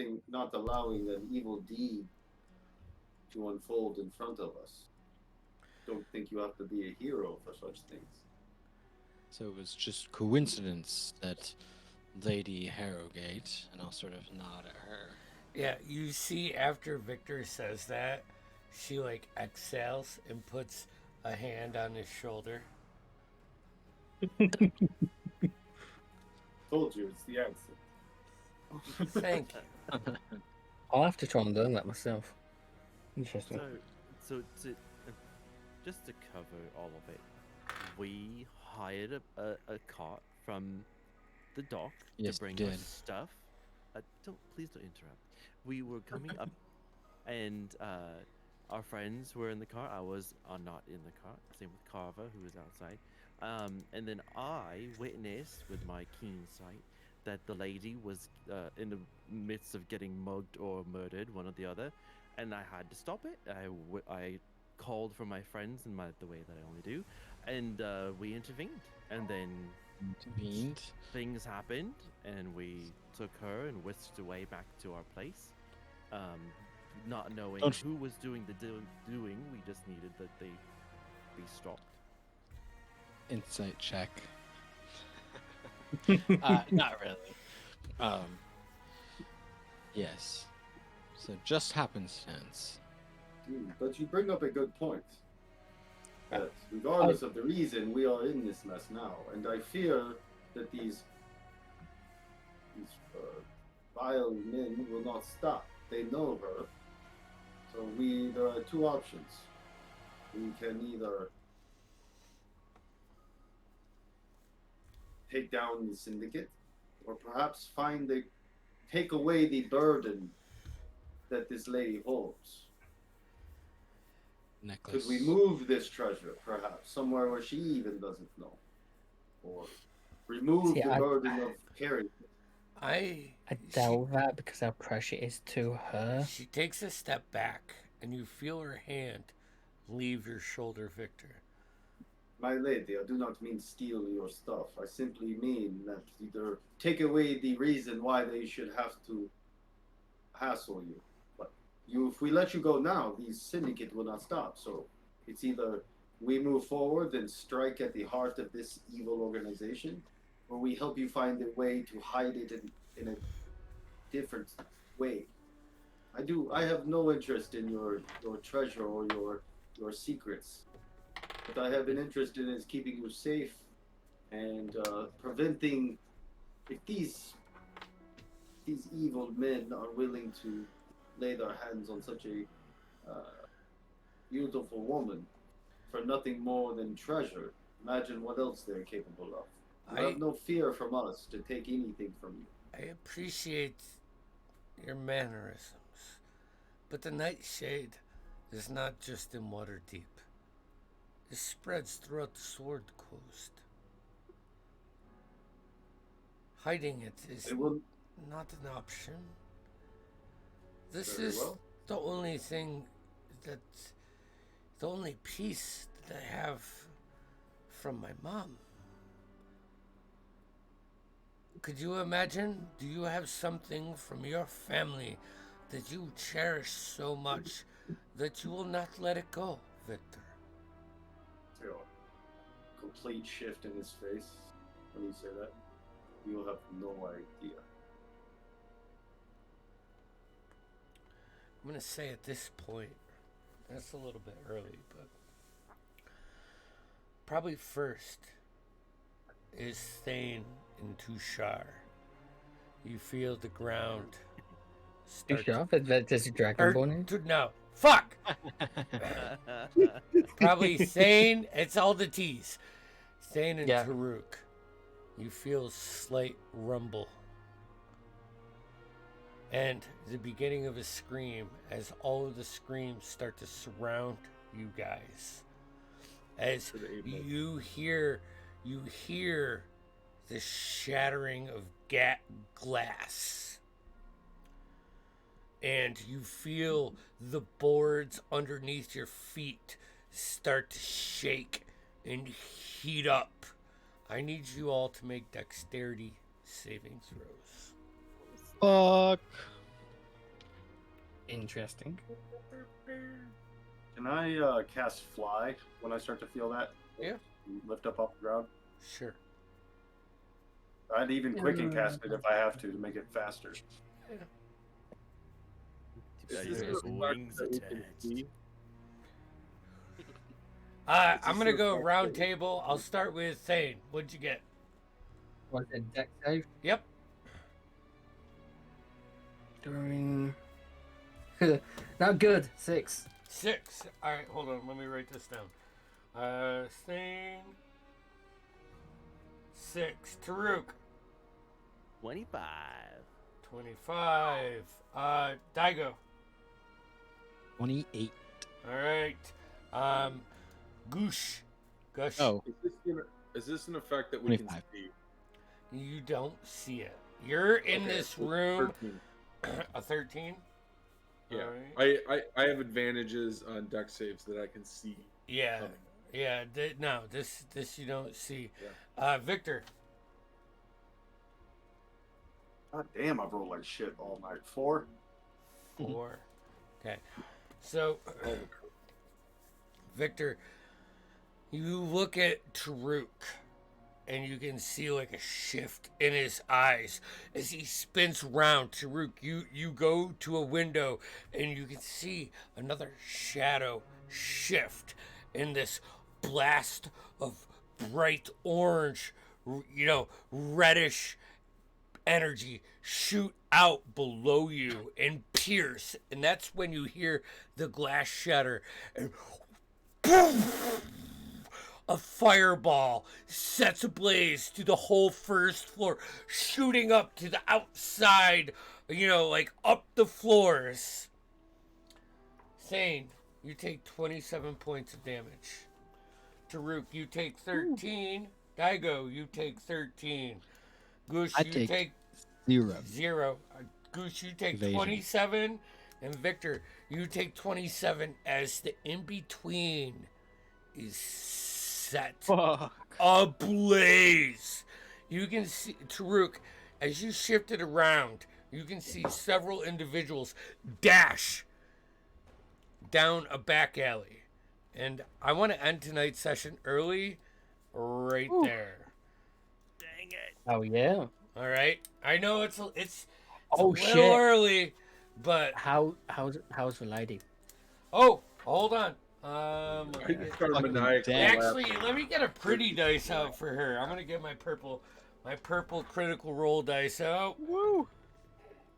allowing an evil deed to unfold in front of us. Don't think you have to be a hero for such things. So it was just coincidence that Lady Harrogate, and I'll sort of nod at her. Yeah, you see after Victor says that, she like exhales and puts a hand on his shoulder. Told you, it's the accent. Thank you. I'll have to try and learn that myself. Interesting. So just to cover all of it, we hired a cart from the dock Yes, to bring we us did. stuff. Please don't interrupt. We were coming up, and our friends were in the car. I was not in the car. Same with Carver, who was outside. And then I witnessed with my keen sight that the lady was in the midst of getting mugged or murdered, one or the other, and I had to stop it. I called for my friends in the way that I only do, and we intervened. And then Intervened. things happened, and we took her and whisked away back to our place. Not knowing Don't- who was doing the doing, we just needed that they be stopped. Insight check. Not really. Yes. So just happenstance. But you bring up a good point. That regardless of the reason, we are in this mess now, and I fear that these vile men will not stop. They know her, so there are two options. We can either take down the syndicate, or perhaps take away the burden that this lady holds. Necklace. Could we move this treasure, perhaps, somewhere where she even doesn't know? Or remove See, the burden of carrying it? I doubt that because how precious it is to her. She takes a step back, and you feel her hand leave your shoulder, Victor. My lady, I do not mean steal your stuff. I simply mean that either take away the reason why they should have to hassle you. But if we let you go now, the syndicate will not stop. So it's either we move forward and strike at the heart of this evil organization, or we help you find a way to hide it in a different way. I have no interest in your treasure or your secrets. What I have an interest in is keeping you safe and preventing, if these evil men are willing to lay their hands on such a beautiful woman for nothing more than treasure, imagine what else they're capable of. You have no fear from us to take anything from you. I appreciate your mannerisms, but the Nightshade is not just in Waterdeep. It spreads throughout the Sword Coast. Hiding it is not an option. This is the only thing the only piece that I have from my mom. Could you imagine? Do you have something from your family that you cherish so much that you will not let it go, Victor? Complete shift in his face when you say that. You'll have no idea. I'm going to say at this point, that's a little bit early, but probably first is Thane and Tushar. You feel the ground start. Tushar? There's a dragonborn in? No, fuck! Probably Thane, it's all the T's. Thane and Taruk. You feel slight rumble. And the beginning of a scream as all of the screams start to surround you guys. As you hear the shattering of glass. And you feel the boards underneath your feet start to shake and heat up. I need you all to make dexterity saving throws. Fuck. Interesting. Can I cast fly when I start to feel that? Yeah. Lift up off the ground? Sure. I'd even quicken cast it if I have to make it faster. Wings attached. I'm going to go round table. I'll start with Thane. What'd you get? Was it deck save? Yep. During. Not good. 6. 6. All right, hold on. Let me write this down. Thane. 6. Taruk. 25. 25. Daigo. 28. All right. Goosh. Gush. Oh, Is this an effect that we can 25. see? You don't see it. You're in Okay, this so room. 13. A 13? Yeah, Alright. I have advantages on deck saves that I can see. Yeah. coming. Yeah. No, this you don't see. Yeah. Victor. God damn, I've rolled like shit all night. 4. 4. Okay. So, Victor, you look at Taruk, and you can see like a shift in his eyes as he spins round. Taruk, you go to a window, and you can see another shadow shift in this blast of bright orange, reddish energy shoot out below you and pierce, and that's when you hear the glass shatter and boom, a fireball sets ablaze to the whole first floor, shooting up to the outside, like up the floors. Thane, you take 27 points of damage. Taruk, you take 13. Daigo, you take 13. Goose, I you take 0. 0. Goose, you take Evasion. 27. And Victor, you take 27 as the in-between is set Fuck. ablaze. You can see, Taruk, as you shift it around, you can see several individuals dash down a back alley. And I want to end tonight's session early, right there. Dang it. Oh yeah. All right. I know it's a Oh little shit. early, but How's the lady? oh, hold on. I let me get- start Fucking maniacally dead. actually, laughing. let me get a pretty dice out for her. I'm gonna get my purple critical roll dice out. Woo.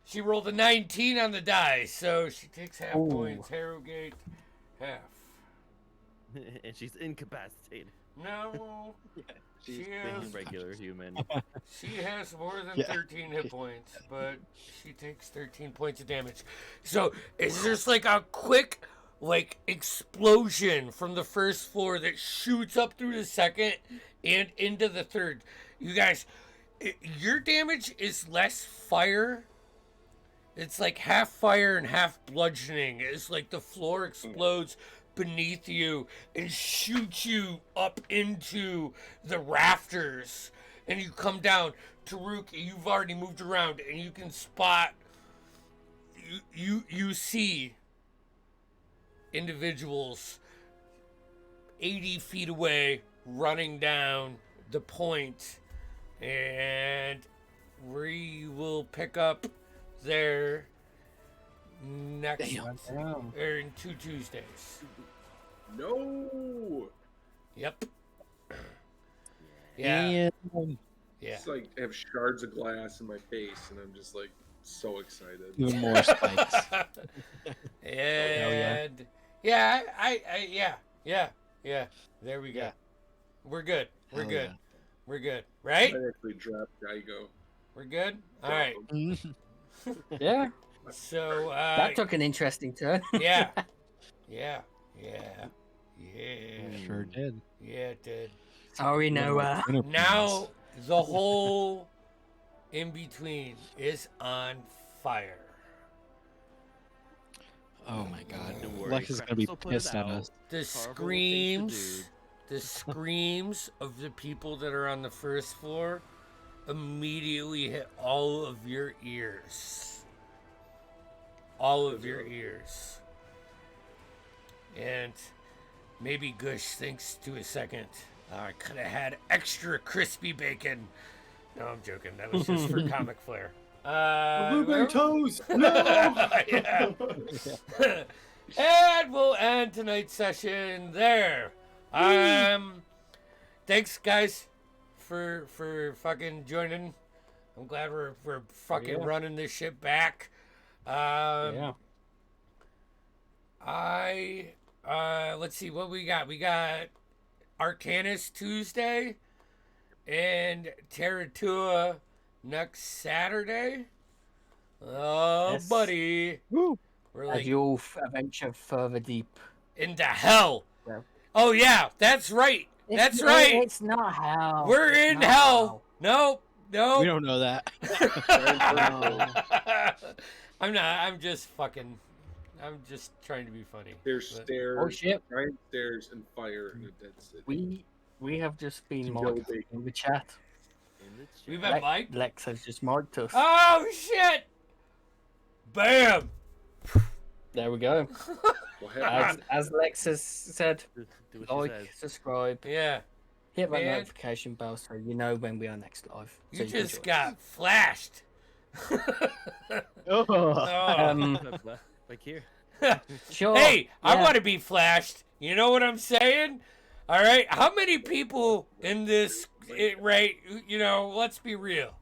She rolled a 19 on the die, so she takes half Ooh. points. Harrogate, half. And she's incapacitated. No, she Being has a regular human. she has more than Yeah. 13 hit points, but she takes 13 points of damage. So it's just like a quick explosion from the first floor that shoots up through the second and into the third. You guys, your damage is less fire. It's like half fire and half bludgeoning. It's like the floor explodes beneath you and shoots you up into the rafters, and you come down. Taruk, you've already moved around, and you can spot. You see individuals 80 feet away running down the point, and we will pick up there next Damn. or in 2 Tuesdays. No. Yep. Yeah. Damn. Yeah. It's like I have shards of glass in my face, and I'm just like so excited. Even more spikes. And yeah, yeah. There we go. Yeah. We're good. We're Hell good. yeah. We're good. I Right? actually dropped Daigo. We're good. All right. Yeah. So That took an interesting turn. yeah. Yeah. Sure did. Yeah, it did. Sorry, Noah. Now the whole in between is on fire. Oh my god. Don't worry, Lex is gonna be Crystal put it pissed at out. us. The Carvel will think screams, the screams of the people that are on the first floor immediately hit all of your ears. All of your ears. And maybe Gush thinks to a second, I could have had extra crispy bacon. No, I'm joking. That was just for comic flair. Blueberry toast. Yeah. And we'll end tonight's session there. Thanks guys for fucking joining. I'm glad we're fucking running this shit back. Yeah. Let's see what we got. We got Arcanus Tuesday and Terratua next Saturday. Oh, Yes. buddy. Woo. We're As like, you all adventure further deep. into hell. Yeah. Oh yeah, that's right. That's right. It's not hell. We're It's in not hell. Nope. We Nope. don't know that. I'm not. I'm just fucking. I'm just trying to be funny. There's but- stairs, Oh shit! giant stairs, and fire in a dead city. We have just been Joe marked Bacon. in the chat. In the We've chat. been mic'd? Lex has just marked us. Oh shit! Bam! There we go. What happened? As Lex has said, Do what she like, says. subscribe, Yeah, hit that Man. notification bell so you know when we are next live. So you can just join us. got flashed. Oh. Oh. Like here. Sure. Hey, I yeah. want to be flashed. You know what I'm saying? All right. How many people in this? Right. You know. Let's be real.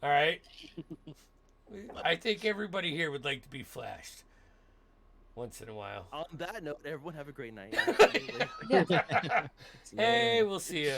All right. I think everybody here would like to be flashed once in a while. On that note, everyone have a great night. Yeah. Hey, we'll see you.